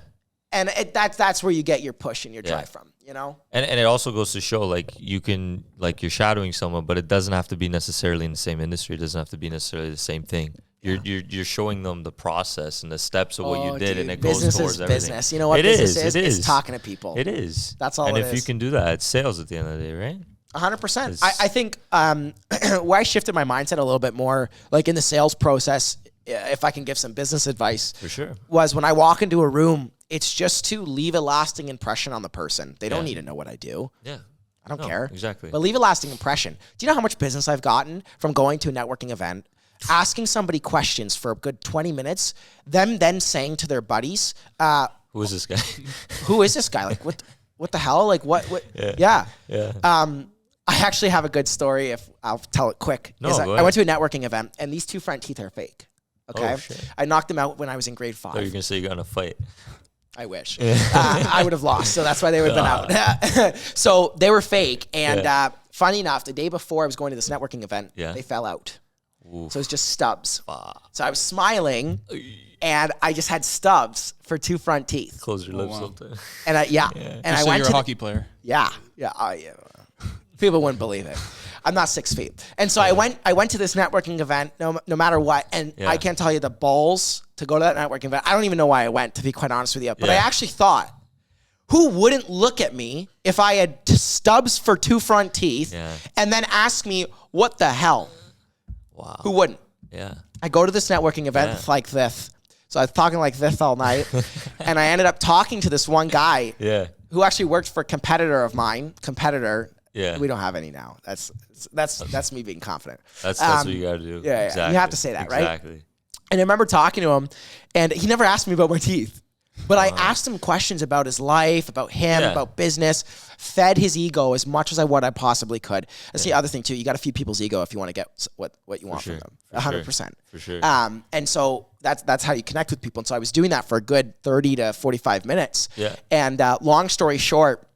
And that's where you get your push and your drive from, you know? And it also goes to show like you can, like you're shadowing someone, but it doesn't have to be necessarily in the same industry. It doesn't have to be necessarily the same thing. You're showing them the process and the steps of what you did, and it goes towards everything. Business. You know what business is? It's talking to people. It is. That's all. And it if is. you can do that, it's sales at the end of the day, right? 100%. I think where I shifted my mindset a little bit more, like in the sales process, if I can give some business advice, for sure, was when I walk into a room, it's just to leave a lasting impression on the person. They don't need to know what I do. Yeah. I don't care. Exactly. But leave a lasting impression. Do you know how much business I've gotten from going to a networking event, asking somebody questions for a good 20 minutes, them then saying to their buddies, who is this guy? Who is this guy? Like, what the hell? Like, what? Yeah. I actually have a good story, if I'll tell it quick. No, I went to a networking event, and these two front teeth are fake. Okay? Oh, shit. I knocked them out when I was in grade 5. Oh, you're going to say you got in a fight. I wish. I would have lost, so that's why they would have been out. So they were fake, and funny enough, the day before I was going to this networking event, they fell out. Oof. So it was just stubs. So I was smiling, and I just had stubs for 2 front teeth. Close your lips sometimes. And and I went you're a hockey player. Yeah. People wouldn't believe it. I'm not 6 feet. And so I went to this networking event no matter what. And I can't tell you the balls to go to that networking event. I don't even know why I went, to be quite honest with you. But I actually thought, who wouldn't look at me if I had stubs for 2 front teeth and then ask me, what the hell? Wow. Who wouldn't? Yeah. I go to this networking event like this. So I was talking like this all night. And I ended up talking to this one guy who actually worked for a competitor of mine. Yeah. We don't have any now. That's me being confident. That's what you got to do. Yeah, exactly. You have to say that, right? Exactly. And I remember talking to him, and he never asked me about my teeth. But I asked him questions about his life, about him, about business, fed his ego as much as I possibly could. That's the other thing, too. You got to feed people's ego if you want to get what you want from them. 100%. For sure. And so that's how you connect with people. And so I was doing that for a good 30 to 45 minutes. Yeah. And long story short,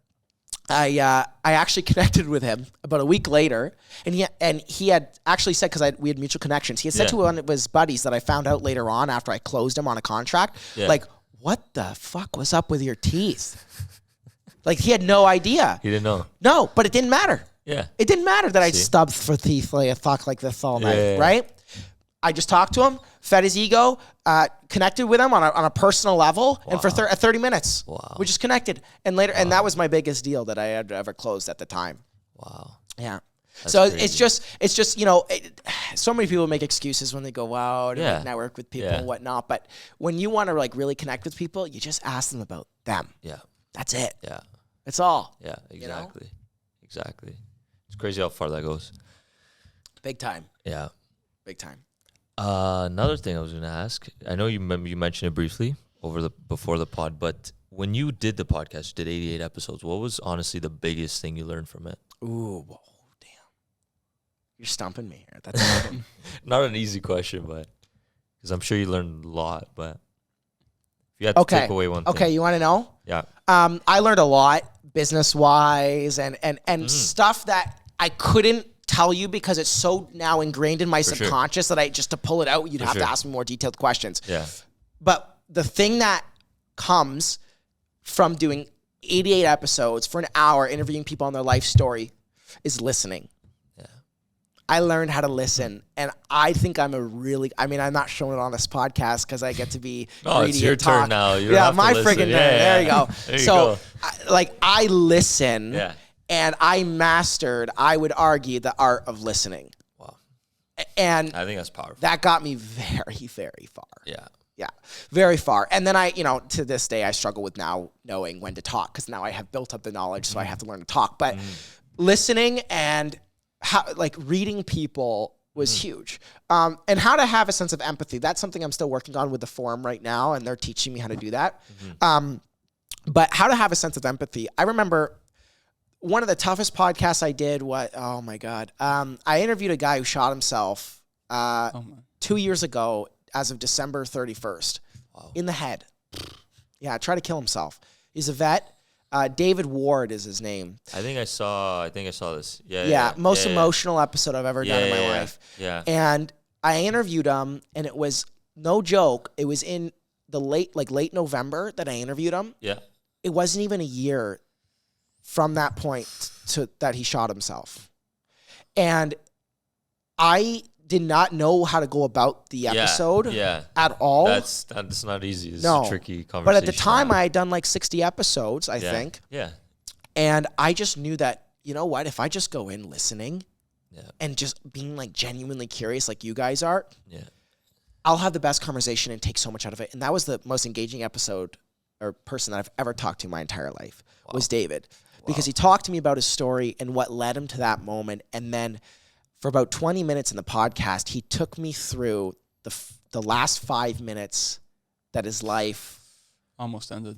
I actually connected with him about a week later, and he had actually said, because we had mutual connections, he had said to one of his buddies that I found out later on after I closed him on a contract, like, what the fuck was up with your teeth? Like, he had no idea. He didn't know. No, but it didn't matter. Yeah. It didn't matter that I'd stubbed for teeth like I talked like this all night, right? I just talked to him, fed his ego, connected with him on a personal level, and for 30 minutes, we just connected. And later, and that was my biggest deal that I had ever closed at the time. Wow. Yeah. That's so crazy. it's just so many people make excuses when they go out and network with people and whatnot. But when you want to like really connect with people, you just ask them about them. Yeah. That's it. Yeah. It's all. Yeah, exactly. You know? Exactly. It's crazy how far that goes. Big time. Yeah. Big time. Another thing I was going to ask, I know you mentioned it briefly before the pod, but when you did the podcast, you did 88 episodes. What was honestly the biggest thing you learned from it? Ooh, whoa, damn. You're stumping me here. That's Not an easy question, but because I'm sure you learned a lot, but if you had to take away one thing. Okay, you want to know? Yeah. I learned a lot business-wise and stuff that I couldn't tell you because it's so now ingrained in my subconscious that to pull it out, you'd have to ask me more detailed questions. Yeah. But the thing that comes from doing 88 episodes for an hour interviewing people on their life story is listening. Yeah. I learned how to listen, and I think I'm I'm not showing it on this podcast because I get to be greedy it's your and talk. turn now. You yeah, have my to listen. friggin' turn. There you go. There you go. I listen. Yeah. And I mastered, I would argue, the art of listening. Wow. And I think that's powerful. that got me very, very far. Yeah. Yeah, very far. And then to this day, I struggle with now knowing when to talk because now I have built up the knowledge, so I have to learn to talk. But listening and reading people was huge. And how to have a sense of empathy. That's something I'm still working on with the forum right now, and they're teaching me how to do that. But how to have a sense of empathy. I remember one of the toughest podcasts I did, oh my God. I interviewed a guy who shot himself 2 years ago as of December 31st in the head. Yeah, tried to kill himself. He's a vet. David Ward is his name. I think I saw this. Most emotional episode I've ever done in my life. Yeah. And I interviewed him, and it was no joke. It was in the late November that I interviewed him. Yeah. It wasn't even a year from that point to that he shot himself. And I did not know how to go about the episode at all. That's not easy. It's a tricky conversation. But at the time, I had done 60 episodes, I think. Yeah. And I just knew that, you know what, if I just go in listening and just being genuinely curious like you guys are, I'll have the best conversation and take so much out of it. And that was the most engaging episode or person that I've ever talked to in my entire life was David. Because he talked to me about his story and what led him to that moment. And then for about 20 minutes in the podcast, he took me through the last 5 minutes that his life almost ended.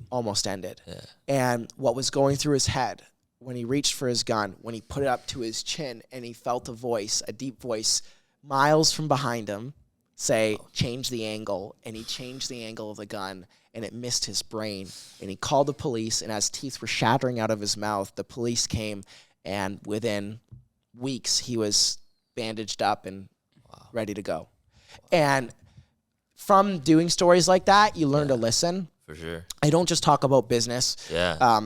Yeah. And what was going through his head when he reached for his gun, when he put it up to his chin and he felt a deep voice, miles from behind him say, change the angle. And he changed the angle of the gun. And it missed his brain. And he called the police, and as teeth were shattering out of his mouth, the police came, and within weeks, he was bandaged up and ready to go. And from doing stories like that, you learn to listen. For sure. I don't just talk about business. Yeah.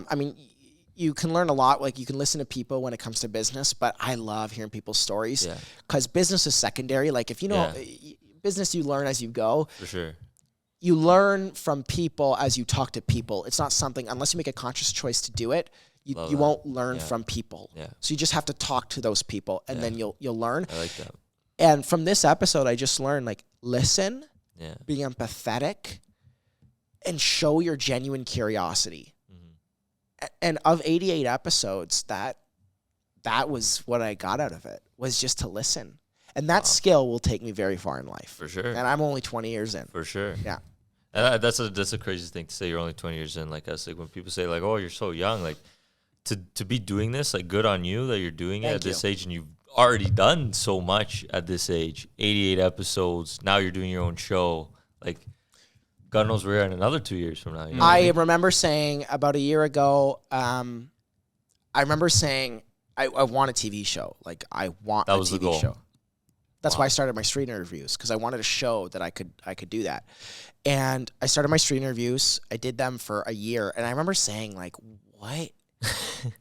You can learn a lot. You can listen to people when it comes to business, but I love hearing people's stories because business is secondary. If you know business, you learn as you go. For sure. You learn from people as you talk to people. It's not something, unless you make a conscious choice to do it, you won't learn from people. Yeah. So you just have to talk to those people, and then you'll learn. I like that. And from this episode, I just learned, listen, be empathetic, and show your genuine curiosity. Mm-hmm. And of 88 episodes, that was what I got out of it, was just to listen. And that skill will take me very far in life. For sure. And I'm only 20 years in. For sure. Yeah. And that's a crazy thing to say. You're only 20 years in, like us. When people say, oh, you're so young, to be doing this, good on you that you're doing it at this age, and you've already done so much at this age. 88 episodes. Now you're doing your own show. God knows where in another 2 years from now. You know I remember saying about a year ago, I remember saying I want a TV show. I want a TV show. That's why I started my street interviews, because I wanted to show that I could do that. And I started my street interviews. I did them for a year. And I remember saying, what?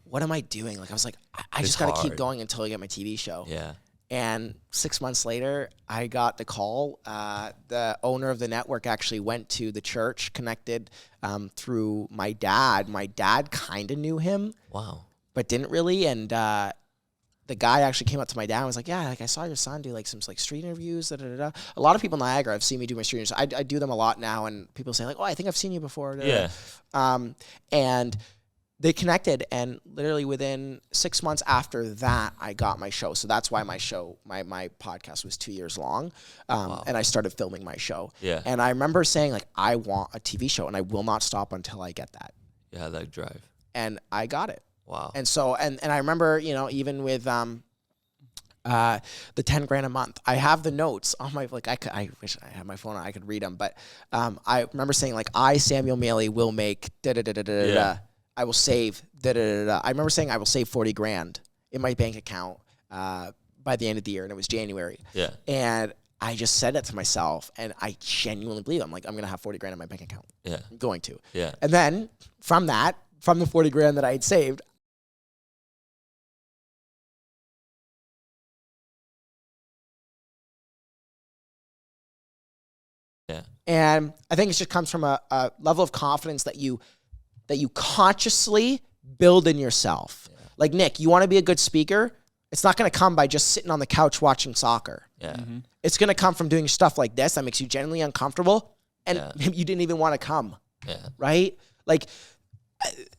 What am I doing? I was I just got to keep going until I get my TV show. Yeah. And 6 months later, I got the call. The owner of the network actually went to the church, connected through my dad. My dad kind of knew him. Wow. But didn't really. And the guy actually came up to my dad and was yeah, I saw your son do some street interviews. Da, da, da, da. A lot of people in Niagara have seen me do my street interviews. I do them a lot now, and people say oh, I think I've seen you before. Da, da, da. Yeah. And they connected, and literally within 6 months after that, I got my show. So that's why my podcast was 2 years long. And I started filming my show. Yeah. And I remember saying, like, I want a TV show, and I will not stop until I get that. Yeah, that drive. And I got it. Wow. And so, and I remember, you know, even with the 10 grand a month, I have the notes on my, like, I wish I had my phone and I could read them, but I remember saying, like, I, Samuel Miele, will make da-da-da-da-da-da. I will save da-da-da-da. I remember saying I will save 40 grand in my bank account by the end of the year, and it was January. Yeah. And I just said it to myself, and I genuinely believe it. I'm like, I'm going to have 40 grand in my bank account. Yeah. I'm going to. Yeah. And then from the 40 grand that I had saved, yeah. And I think it just comes from a level of confidence that you consciously build in yourself. Yeah. Like, Nick, you want to be a good speaker? It's not going to come by just sitting on the couch watching soccer. Yeah. Mm-hmm. It's going to come from doing stuff like this that makes you genuinely uncomfortable, and you didn't even want to come. Yeah. Right? Like,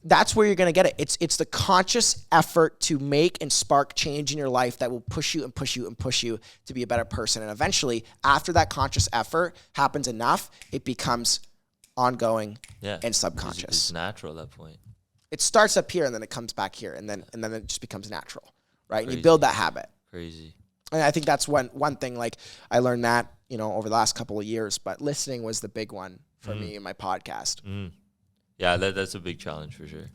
that's where you're going to get it. It's the conscious effort to make and spark change in your life that will push you and push you and push you to be a better person. And eventually, after that conscious effort happens enough, it becomes ongoing and subconscious. It's natural at that point. It starts up here and then it comes back here, and then it just becomes natural, right? Crazy. And you build that habit. Crazy. And I think that's one thing, like, I learned that, you know, over the last couple of years, but listening was the big one for me in my podcast. Yeah, that's a big challenge for sure.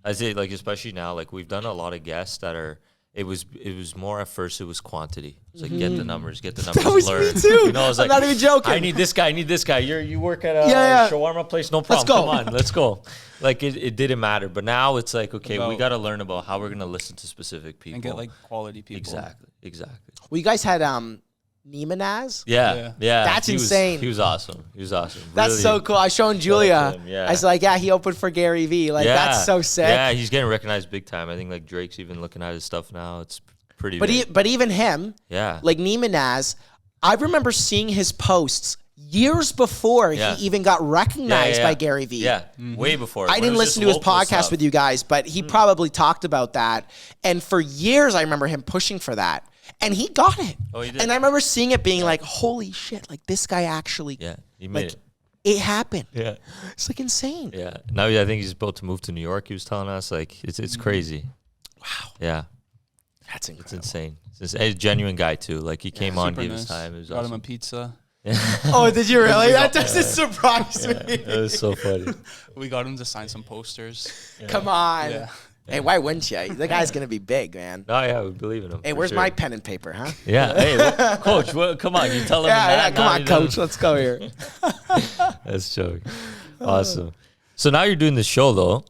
I say, like, especially now, like, we've done a lot of guests that are, it was more at first, it was quantity. It's like, get the numbers, That was learn. me too. You know, I was I'm like, not even joking. I need this guy. You work at a shawarma place, no problem. Let's go. Come on, let's go. Like, it didn't matter. But now it's like, okay, we got to learn about how we're going to listen to specific people. And get, like, quality people. Exactly. Well, you guys had Nimanaz? Yeah. That's insane. He was awesome. That's Really, so cool. I showed Julia. Yeah. I was like, yeah, he opened for Gary Vee. Like, that's so sick. Yeah, he's getting recognized big time. I think, like, Drake's even looking at his stuff now. It's pretty big. But even him, like Nimanaz, I remember seeing his posts years before he even got recognized by Gary Vee. Yeah, way before. I didn't listen to his podcast with you guys, but he probably talked about that. And for years, I remember him pushing for that. And he got it. Oh, he did. And I remember seeing it being like, holy shit, like, this guy actually, he made like, it happened. Yeah. It's, like, insane. Yeah. Now, I think he's about to move to New York, he was telling us. Like, it's crazy. Wow. Yeah. That's incredible. It's insane. It's a genuine guy, too. Like, he came on, gave his time. It was Got awesome. him a pizza. Oh, did you really? That doesn't surprise me. It was so funny. We got him to sign some posters. Come on. Yeah. Hey, why wouldn't you? The guy's going to be big, man. No, yeah, we believe in him. Hey, where's my pen and paper, huh? Yeah. Hey, coach, come on. You tell him that. Come on, coach. Let's go here. That's joke. Awesome. So now you're doing the show, though.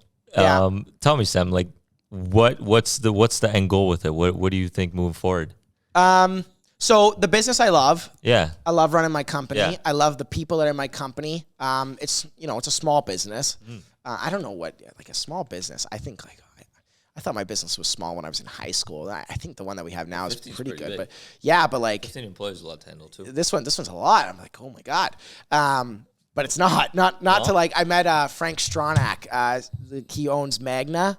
Tell me, Sam, like, what's the end goal with it? What do you think moving forward? So the business I love. Yeah. I love running my company. Yeah. I love the people that are in my company. It's a small business. I don't know what, like, a small business. I think, like, I thought my business was small when I was in high school. I think the one that we have now is pretty good. Big. But yeah, but like 15 employees is a lot to handle too. This one's a lot. I'm like, oh my God. But it's not to, like, I met Frank Stronach. He owns Magna.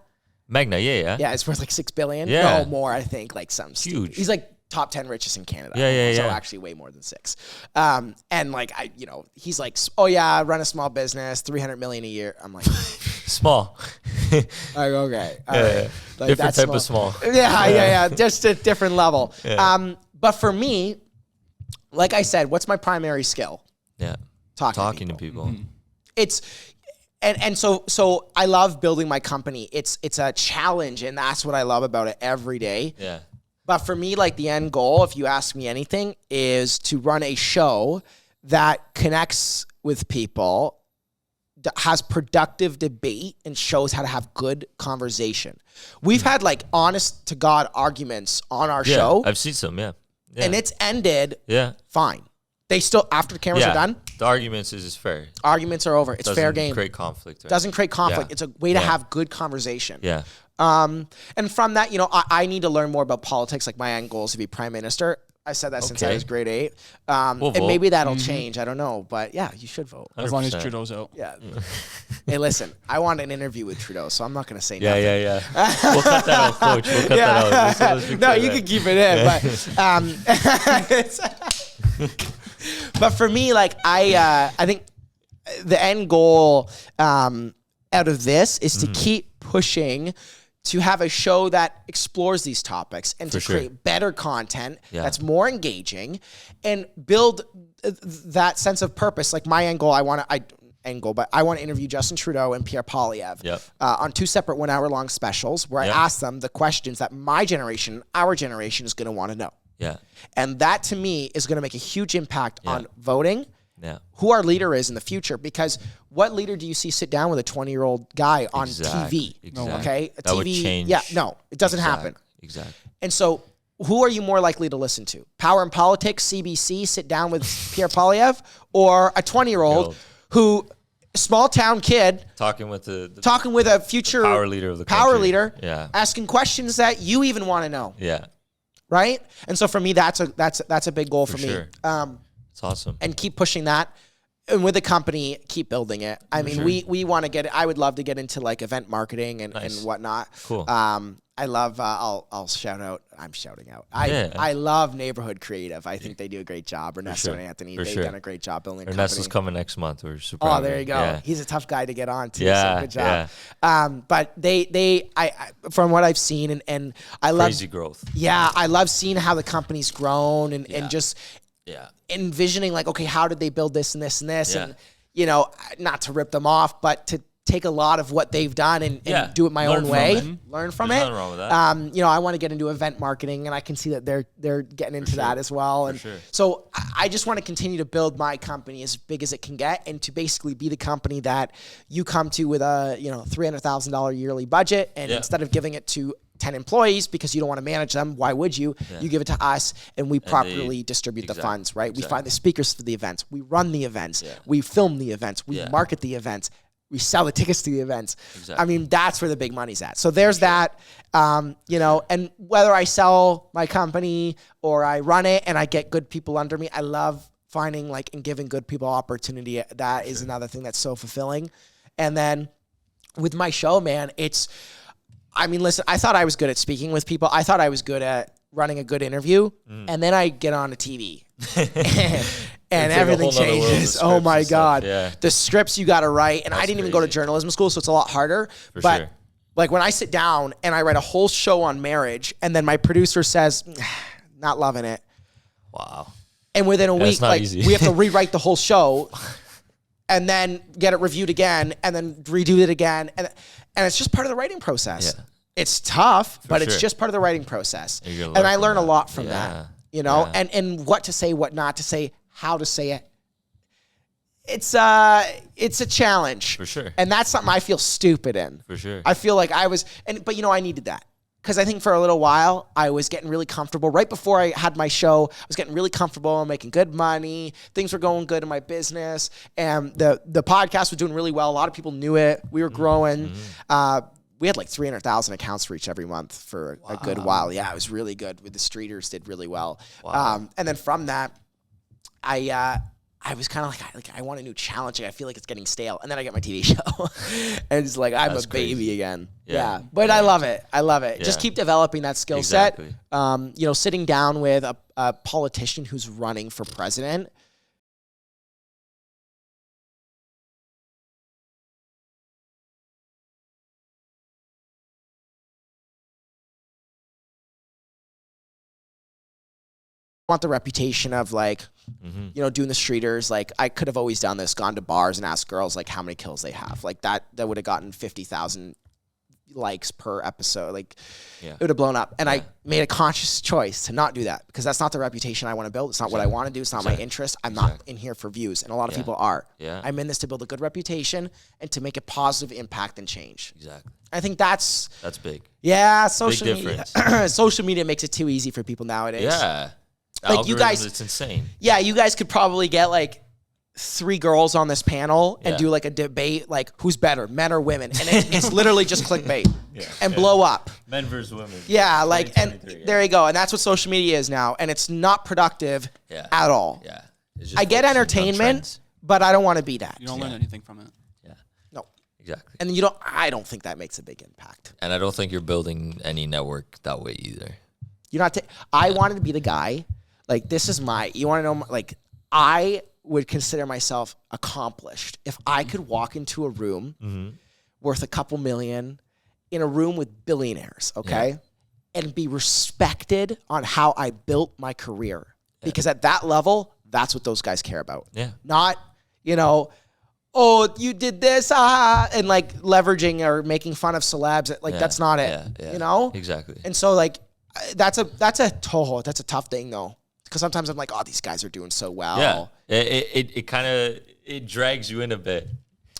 Yeah. Yeah, it's worth like $6 billion. Yeah. No more, I think, like, some huge. He's like top 10 richest in Canada. Yeah. So actually way more than 6. And like, he's like, oh yeah, run a small business, 300 million a year. I'm like, small. like, okay. Yeah. Like, different that's type of small. Yeah. Just a different level. Yeah. But for me, like I said, what's my primary skill? Yeah. Talking to people. Mm-hmm. It's, and so I love building my company. It's a challenge, and that's what I love about it every day. Yeah. But for me, like, the end goal, if you ask me anything, is to run a show that connects with people, that has productive debate, and shows how to have good conversation. We've had, like, honest to God arguments on our show. I've seen some, yeah. And it's ended fine. They still, after the cameras are done, the arguments is fair. Arguments are over. It's fair game. Doesn't create conflict. Right? Doesn't create conflict. It's a way to have good conversation. Yeah. And from that, I need to learn more about politics. Like, my end goal is to be prime minister. I said that since I was grade 8. We'll and vote. maybe that'll change. I don't know. But yeah, you should vote. As long as 100%. Trudeau's out. Yeah. Hey, listen, I want an interview with Trudeau, so I'm not going to say Yeah, nothing. We'll cut that out, Coach. We'll cut that out. Let's No, record you that. can keep it in. But but for me, like I think the end goal out of this is to keep pushing to have a show that explores these topics and to create better content that's more engaging and build that sense of purpose. Like my end goal, I want to interview Justin Trudeau and Pierre Poilievre on 2 separate 1 hour long specials where I ask them the questions that my generation, our generation is going to want to know. Yeah. And that to me is going to make a huge impact on voting. Yeah. Who our leader is in the future, because what leader do you see sit down with a 20-year-old guy on TV? Exactly. Okay, a that TV. Would change. Yeah, no, it doesn't happen. Exactly. And so, who are you more likely to listen to? Power and Politics, CBC, sit down with Pierre Poilievre, or a 20-year-old who, small town kid, talking with a future power leader of the country, asking questions that you even want to know. Yeah. Right. And so for me, that's a big goal for me. Sure. It's awesome. And keep pushing that. And with the company, keep building it. I mean, we want to get it. I would love to get into like event marketing and whatnot. Cool. I love, I'll shout out. I'm shouting out. I love Neighborhood Creative. I think they do a great job. Ernesto and Anthony, they've done a great job building a company. Ernesto's coming next month. We're super happy. There you go. Yeah. He's a tough guy to get on too. So good job. Yeah. But I from what I've seen and I love crazy growth. Yeah. I love seeing how the company's grown and just envisioning like, okay, how did they build this and this and this? And, you know, not to rip them off, but to take a lot of what they've done and do it my own way. Learn from it. Nothing wrong with that. You know, I want to get into event marketing, and I can see that they're getting into that as well. And so I just want to continue to build my company as big as it can get, and to basically be the company that you come to with a $300,000 yearly budget, and instead of giving it to 10 employees because you don't want to manage them, why would you? You give it to us, and we properly distribute the funds, right? We find the speakers for the events. We run the events. We film the events. We market the events. We sell the tickets to the events. I mean, that's where the big money's at. So there's that, you know, and whether I sell my company or I run it and I get good people under me, I love finding like and giving good people opportunity. That is another thing that's so fulfilling. And then with my show, man, I mean, listen, I thought I was good at speaking with people. I thought I was good at running a good interview. And then I get on a TV and everything changes. Oh my God. The scripts you got to write. And I didn't even go to journalism school, so it's a lot harder. But like when I sit down and I write a whole show on marriage and then my producer says, not loving it. Wow. And within a week, like we have to rewrite the whole show and then get it reviewed again and then redo it again. And it's just part of the writing process. It's tough, but it's just part of the writing process. And I learn a lot from that, you know, and what to say, what not to say, how to say it. It's a challenge. For sure. And that's something I feel stupid in. For sure. I feel like but you know, I needed that. Because I think for a little while, I was getting really comfortable. Right before I had my show, I was getting really comfortable, making good money. Things were going good in my business. And the podcast was doing really well. A lot of people knew it. We were growing. We had like 300,000 accounts reach every month for a good while. Yeah, it was really good. With the Streeters did really well. Wow. And then from that, I was kind of like, I want a new challenge. I feel like it's getting stale. And then I get my TV show. And it's like, I'm a baby again. Yeah. But I love it. I love it. Just keep developing that skill set. You know, sitting down with a politician who's running for president. Want the reputation of like, you know, doing the Streeters. Like I could have always done this, gone to bars and asked girls like how many kills they have. Like that would have gotten 50,000 likes per episode. Like it would have blown up. And I made a conscious choice to not do that because that's not the reputation I want to build. It's not what I want to do. It's not my interest. I'm not in here for views. And a lot of people are. I'm in this to build a good reputation and to make a positive impact and change. Exactly. I think that's big. Yeah. Social media. Social media makes it too easy for people nowadays. Yeah. Like you guys, it's insane. Yeah, you guys could probably get like 3 girls on this panel and do like a debate, like who's better, men or women, and it's literally just clickbait and blow up. Men versus women. Yeah, like, and there you go, and that's what social media is now, and it's not productive at all. Yeah, I get entertainment, but I don't want to be that. You don't learn anything from it. Yeah, no, exactly. And I don't think that makes a big impact. And I don't think you're building any network that way either. You're not. I wanted to be the guy. Like, this is you want to know? Like, I would consider myself accomplished if I could walk into a room worth a couple million in a room with billionaires, okay? And be respected on how I built my career. Because at that level, that's what those guys care about. Yeah. Not, oh, you did this, and like leveraging or making fun of celebs. Like, that's not it, Exactly. And so, like, that's a tough thing, though. Because sometimes I'm like, oh, these guys are doing so well. Yeah, it kind of drags you in a bit.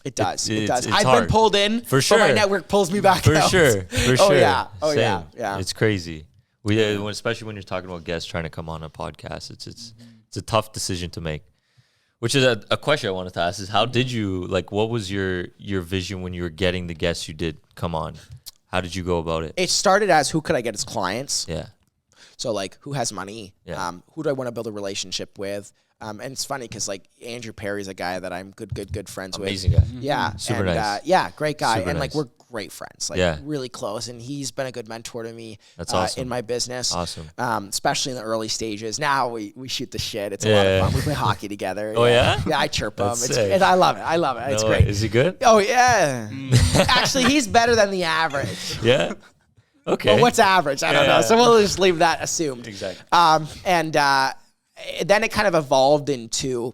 It does. It does. It's I've hard. been pulled in, for sure. But my network pulls me back for out. sure. Oh yeah. Oh yeah. Same. Yeah. It's crazy. Especially when you're talking about guests trying to come on a podcast, it's a tough decision to make. Which is a question I wanted to ask is, how did you, like, what was your vision when you were getting the guests you did come on? How did you go about it? It started as, who could I get as clients? Yeah. So, like, who has money? Yeah. Who do I want to build a relationship with? And it's funny because, like, Andrew Perry's a guy that I'm good friends with. Amazing guy. Yeah. Super and, nice. Great guy. Super and, like, nice. we're great friends. Like, really close. And he's been a good mentor to me. That's awesome. In my business. Awesome. Especially in the early stages. Now we shoot the shit. It's a lot of fun. We play hockey together. Oh, yeah? Yeah, I chirp him. Sick. I love it. It's great. Is he good? Oh, yeah. Actually, he's better than the average. Yeah. Okay. Well, what's average? I don't know. So we'll just leave that assumed. Exactly. And then it kind of evolved into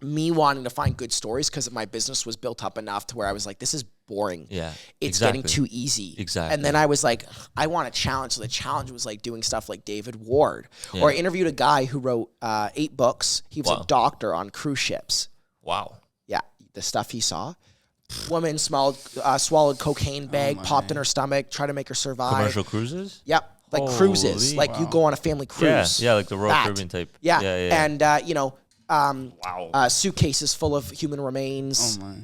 me wanting to find good stories because my business was built up enough to where I was like, this is boring. Yeah. It's getting too easy. Exactly. And then I was like, I want a challenge. So the challenge was like doing stuff like David Ward. Or I interviewed a guy who wrote 8 books. He was a doctor on cruise ships. Wow. Yeah. The stuff he saw. Woman swallowed cocaine bag, popped in her stomach, tried to make her survive. Commercial cruises? Yep. Like cruises. Like you go on a family cruise. Yeah, like the Royal Caribbean type. Yeah. And, suitcases full of human remains. Oh, my.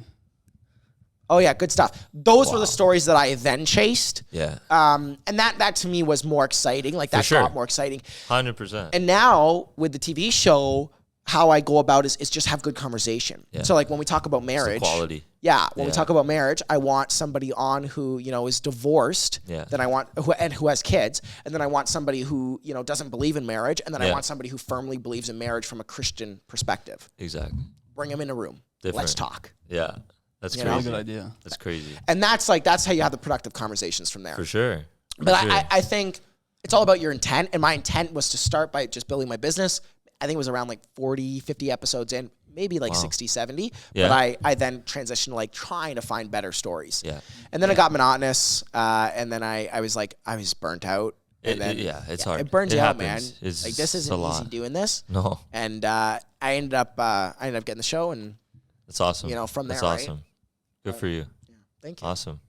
Oh, yeah, good stuff. Those were the stories that I then chased. Yeah. And that to me was more exciting. Like, that got more exciting. 100%. And now, with the TV show, how I go about is just have good conversation. Yeah. So, like, when we talk about marriage. It's the quality. Yeah. When we talk about marriage, I want somebody on who, is divorced. Yeah. Then I want, who has kids. And then I want somebody who, doesn't believe in marriage. And then I want somebody who firmly believes in marriage from a Christian perspective. Exactly. Bring them in a room. Let's talk. Yeah. That's crazy. That's a good idea. That's crazy. And that's how you have the productive conversations from there. For sure. But I think it's all about your intent. And my intent was to start by just building my business. I think it was around like 40, 50 episodes in, maybe like 60, 70. Yeah. But I then transitioned to like trying to find better stories. Yeah. And then it got monotonous. And then I was like, I was burnt out. And then it's hard. It burns you out, man. It's like, this isn't easy doing this. No. And I ended up getting the show, and that's awesome. From there, that's awesome. Right? Good for you. Yeah, thank you. Awesome.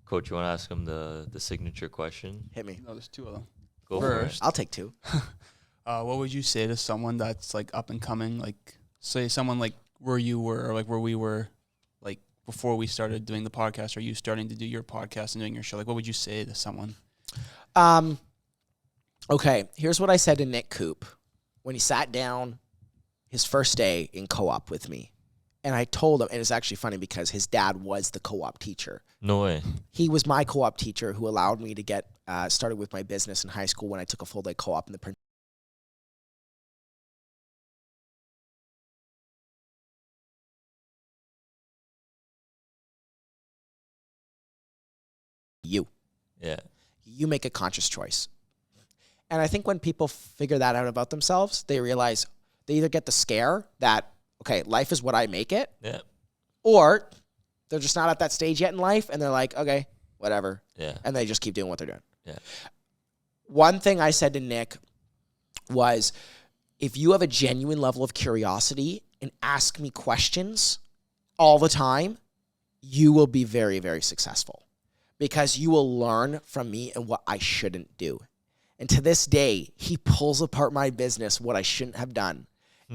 Coach, you want to ask him the signature question? Hit me. No, there's 2 of them. Go for it. I'll take 2. What would you say to someone that's like up and coming? Like, say someone like where you were, or like where we were, like before we started doing the podcast, or you starting to do your podcast and doing your show. Like, what would you say to someone? Okay, here's what I said to Nick Coop when he sat down his first day in co-op with me. And I told him, and it's actually funny because his dad was the co-op teacher. No way. He was my co-op teacher who allowed me to get started with my business in high school when I took a full-day co-op in the You make a conscious choice. And I think when people figure that out about themselves, they realize they either get the scare that, okay, life is what I make it. Yeah. Or they're just not at that stage yet in life, and they're like, okay, whatever. Yeah. And they just keep doing what they're doing. Yeah. One thing I said to Nick was, if you have a genuine level of curiosity and ask me questions all the time, you will be very, very successful, because you will learn from me and what I shouldn't do. And to this day, he pulls apart my business, what I shouldn't have done.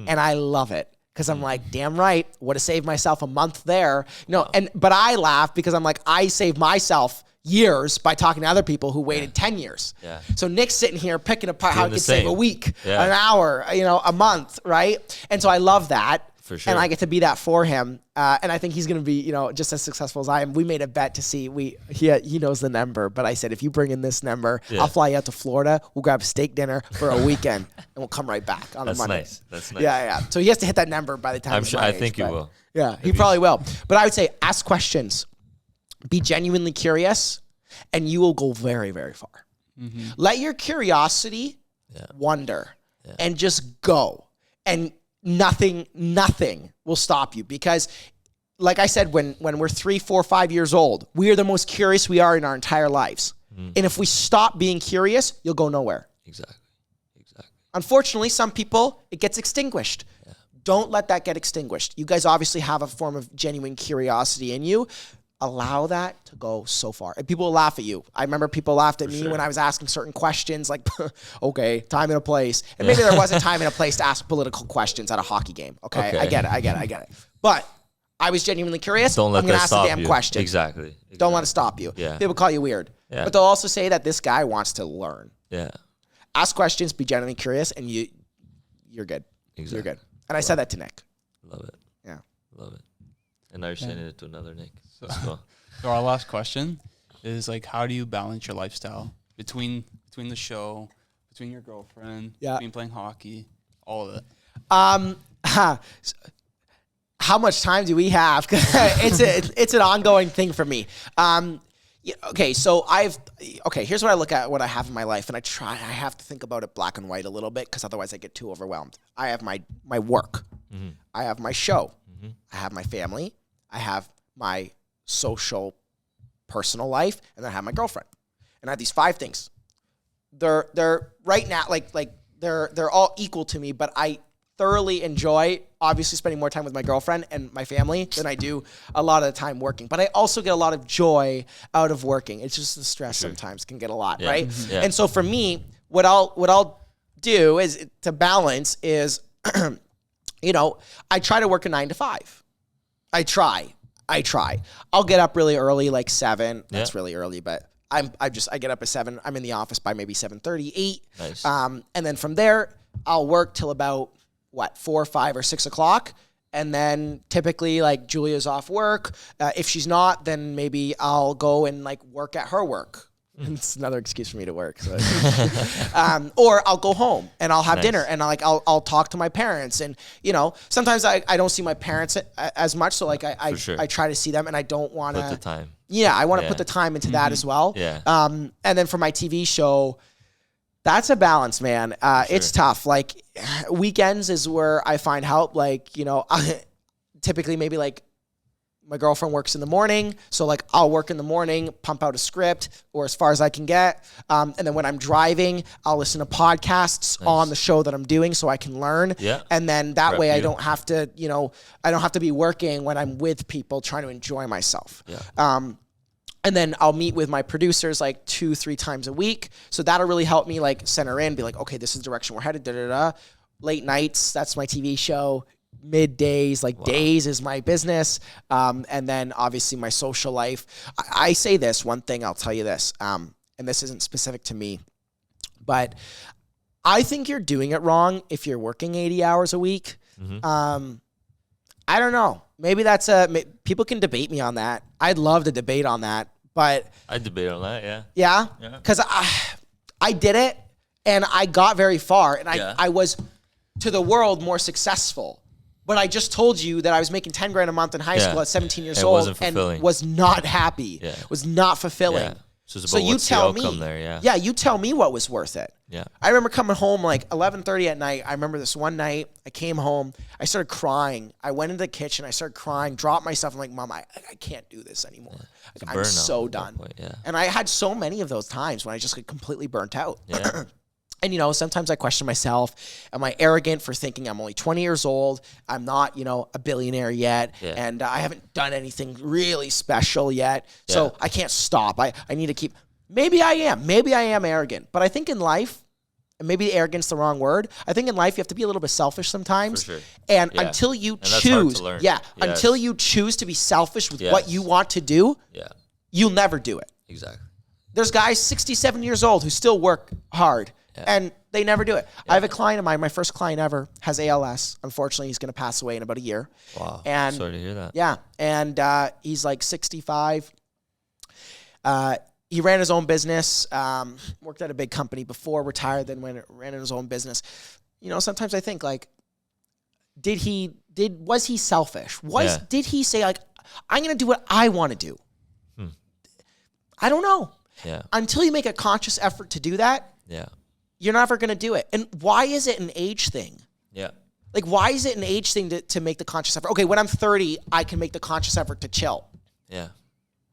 And I love it, Because I'm like, damn right, would have saved myself a month there. But I laugh because I'm like, I saved myself years by talking to other people who waited 10 years. Yeah. So Nick's sitting here picking apart how he could save a week, Yeah. an hour, a month, right? And so I love that. For sure. And I get to be that for him. And I think he's going to be, just as successful as I am. We made a bet to see, he knows the number, but I said, if you bring in this number, I'll fly you out to Florida. We'll grab a steak dinner for a weekend and we'll come right back on a Monday. That's nice. Yeah. So he has to hit that number by the time I'm sure. I think he will. Yeah, he probably will. But I would say ask questions. Be genuinely curious and you will go very, very far. Mm-hmm. Let your curiosity wander and just go. And nothing will stop you because like I said, when we're 3, 4, 5 years old, we are the most curious we are in our entire lives. And if we stop being curious, you'll go nowhere. Exactly. Unfortunately, some people, it gets extinguished. Yeah. Don't let that get extinguished. You guys obviously have a form of genuine curiosity in you. Allow that to go so far. And people will laugh at you. I remember people laughed at me when I was asking certain questions like, okay, time and a place. And maybe there wasn't time and a place to ask political questions at a hockey game. Okay. I get it. But I was genuinely curious. Don't let I'm going that to ask stop the damn you. question. Exactly. Don't let it stop you. Yeah. People call you weird. Yeah. But they'll also say that this guy wants to learn. Yeah. Ask questions, be genuinely curious, and you're good. Exactly. You're good. And I said that to Nick. Love it. Yeah. Love it. And now you're saying it to another Nick. So our last question is like, how do you balance your lifestyle between the show, between your girlfriend, between playing hockey, all of it? How much time do we have? It's an ongoing thing for me. So here's what I look at, what I have in my life, and I have to think about it black and white a little bit because otherwise I get too overwhelmed. I have my work. Mm-hmm. I have my show. Mm-hmm. I have my family. I have my social, personal life, and then I have my girlfriend. And I have these 5 things. They're right now they're all equal to me, but I thoroughly enjoy obviously spending more time with my girlfriend and my family than I do a lot of the time working. But I also get a lot of joy out of working. It's just the stress sometimes can get a lot, right? Mm-hmm. Yeah. And so for me, what I'll do is to balance is, I try to work a 9 to 5. I try. I'll get up really early, like 7. That's really early, but I get up at 7. I'm in the office by maybe 7:30, 8. Nice. And then from there, I'll work till about 4, 5, or 6 o'clock. And then typically like Julia's off work. If she's not, then maybe I'll go and like work at her work. It's another excuse for me to work. So. Or I'll go home and I'll have dinner and I'll talk to my parents. And, sometimes I don't see my parents as much. So like I try to see them and I don't want to. Put the time. Yeah, I want to put the time into that as well. Yeah. And then for my TV show, that's a balance, man. It's tough. Like weekends is where I find help. Like, typically maybe like my girlfriend works in the morning. So like I'll work in the morning, pump out a script or as far as I can get. And then when I'm driving, I'll listen to podcasts on the show that I'm doing so I can learn. Yeah. And then that way I don't have to, I don't have to be working when I'm with people trying to enjoy myself. Yeah. And then I'll meet with my producers like 2-3 times a week. So that'll really help me like center in, be like, okay, this is the direction we're headed, Late nights, that's my TV show. Middays, days is my business. And then obviously my social life. I say this, one thing, I'll tell you this, and this isn't specific to me, but I think you're doing it wrong if you're working 80 hours a week. Mm-hmm. I don't know. Maybe people can debate me on that. I'd love to debate on that, but I'd debate on that. Yeah. Yeah. Because I did it and I got very far and I was to the world more successful, but I just told you that I was making $10,000 a month in high school at 17 years old and was not happy, was not fulfilling. Yeah. So you tell me, you tell me what was worth it. Yeah. I remember coming home like 11:30 at night. I remember this one night I came home, I started crying. I went into the kitchen, I started crying, dropped myself. I'm like, Mom, I can't do this anymore. Yeah. Like, I'm so done. And I had so many of those times when I just get completely burnt out. Yeah. And, sometimes I question myself. Am I arrogant for thinking I'm only 20 years old? I'm not, a billionaire yet. Yeah. And I haven't done anything really special yet. Yeah. So I can't stop. I need to keep. Maybe I am. Maybe I am arrogant. But I think in life, and maybe arrogance the wrong word. I think in life you have to be a little bit selfish sometimes. For sure. And Yeah. until you And that's hard choose, to learn. until you choose to be selfish with Yes. what you want to do, Yeah. you'll never do it. Exactly. There's guys 67 years old who still work hard and they never do it. I have a client of mine, my first client ever, has ALS. Unfortunately, he's going to pass away in about a year. Wow. And sorry to hear that. yeah, and he's like 65. He ran his own business, worked at a big company before, retired, then ran his own business. You know, sometimes I think like, was he selfish? Did he say like, I'm going to do what I want to do? I don't know. Yeah. Until you make a conscious effort to do that, Yeah. you're never going to do it. And why is it an age thing? Yeah. Like, why is it an age thing to make the conscious effort? Okay, when I'm 30, I can make the conscious effort to chill. Yeah.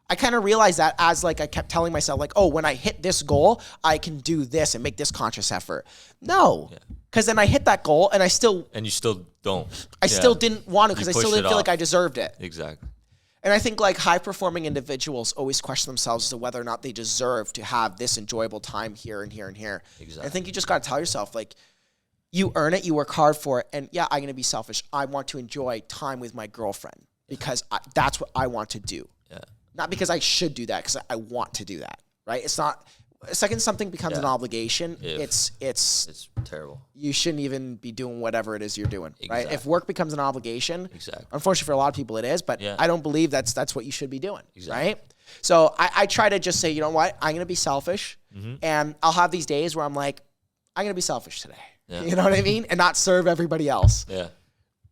I kind of realized that as like I kept telling myself like, oh, when I hit this goal, I can do this and make this conscious effort. No, because then I hit that goal and you still don't. I still didn't want to because I still pushed didn't it feel off. like I deserved it. Exactly. And I think like high performing individuals always question themselves as to whether or not they deserve to have this enjoyable time here and here and here. Exactly. I think you just got to tell yourself like, you earn it, you work hard for it, and yeah, I'm going to be selfish. I want to enjoy time with my girlfriend because that's what I want to do. Yeah. Not because I should do that, because I want to do that, right? It's not. Second, something becomes an obligation. It's terrible. You shouldn't even be doing whatever it is you're doing, right? Exactly. If work becomes an obligation, Exactly. unfortunately for a lot of people it is, but I don't believe that's what you should be doing, right? So I try to just say, you know what? I'm going to be selfish, and I'll have these days where I'm like, I'm going to be selfish today. Yeah. You know what I mean? And not serve everybody else. Yeah.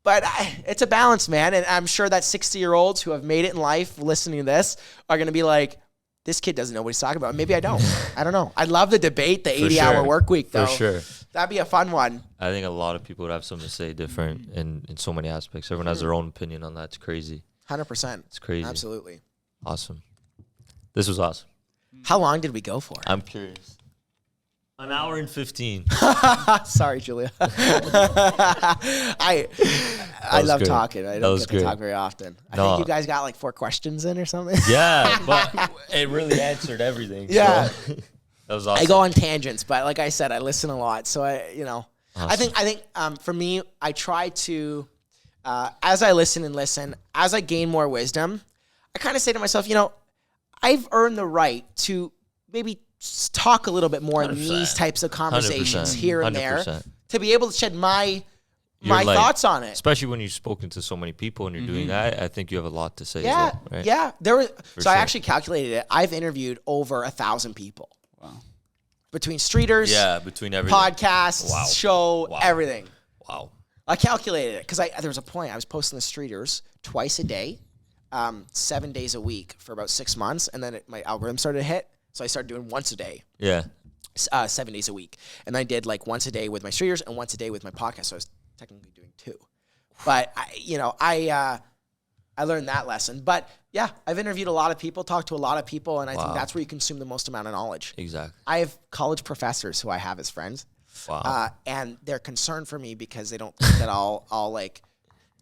But it's a balance, man. And I'm sure that 60-year-olds who have made it in life listening to this are going to be like, this kid doesn't know what he's talking about. Maybe I don't. I don't know. I'd love to debate the 80-hour work week, though. For sure. That'd be a fun one. I think a lot of people would have something to say different in so many aspects. Everyone has their own opinion on that. It's crazy. 100%. It's crazy. Absolutely. Awesome. This was awesome. How long did we go for? I'm curious. An hour and 15. Sorry, Julia. I love talking. I don't get to talk very often. I think you guys got like 4 questions in or something. Yeah, but it really answered everything. Yeah. So. That was awesome. I go on tangents, but like I said, I listen a lot. So Awesome. I think for me, I try to, as I listen, as I gain more wisdom, I kind of say to myself, I've earned the right to maybe talk a little bit more in these types of conversations 100%, here and 100%. there to be able to shed my thoughts on it. Especially when you've spoken to so many people and you're doing that, I think you have a lot to say. Yeah, as well, right? yeah. I actually calculated it. I've interviewed over 1,000 people. Wow. Between streeters, between everything. podcasts, show, everything. Wow. I calculated it because there was a point I was posting the streeters twice a day, 7 days a week for about 6 months, and then my algorithm started to hit, so I started doing once a day. Yeah. 7 days a week, and I did like once a day with my streeters and once a day with my podcast. So I was technically doing 2, but I learned that lesson. But yeah, I've interviewed a lot of people, talked to a lot of people, and I think that's where you consume the most amount of knowledge. Exactly. I have college professors who I have as friends. Wow. And they're concerned for me because they don't think that I'll like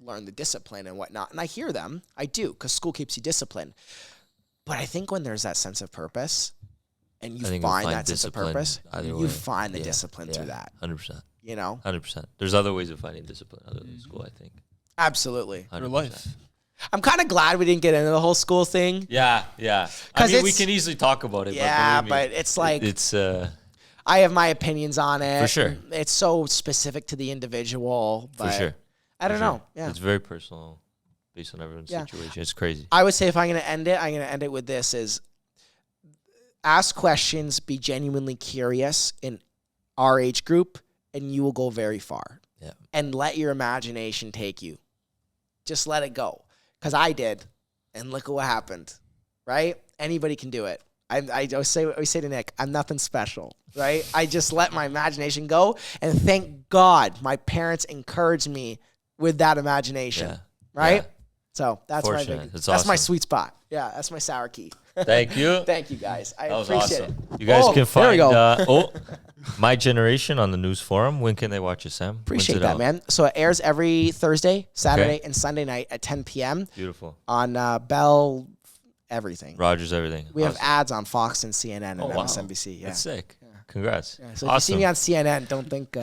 learn the discipline and whatnot. And I hear them. I do, because school keeps you disciplined. But I think when there's that sense of purpose and you find that sense of purpose, you find the discipline through that. 100%. 100%. There's other ways of finding discipline other than school, I think. Absolutely. 100%. Your life. I'm kind of glad we didn't get into the whole school thing. Yeah. I mean, we can easily talk about it. Yeah, but it's like... It's... I have my opinions on it. For sure. It's so specific to the individual. But for sure. I don't know. Yeah. It's very personal based on everyone's situation. It's crazy. I would say if I'm going to end it with this is ask questions, be genuinely curious in our age group, and you will go very far. Yeah. And let your imagination take you. Just let it go. Because I did, and look at what happened, right? Anybody can do it. I always say to Nick, I'm nothing special, right? I just let my imagination go, and thank God my parents encouraged me with that imagination, right? Yeah. So that's my sweet spot. Yeah, that's my sour key. Thank you. Thank you, guys. I that was appreciate awesome. it. You guys can find there we go. My Generation on the news forum. When can they watch it, Sam? Appreciate that, man. So it airs every Thursday, Saturday, and Sunday night at 10 p.m. Beautiful. On Bell everything. Rogers everything. We have ads on Fox and CNN and MSNBC. Yeah. That's sick. Yeah. Congrats. Yeah, so Awesome. if you see me on CNN, don't think.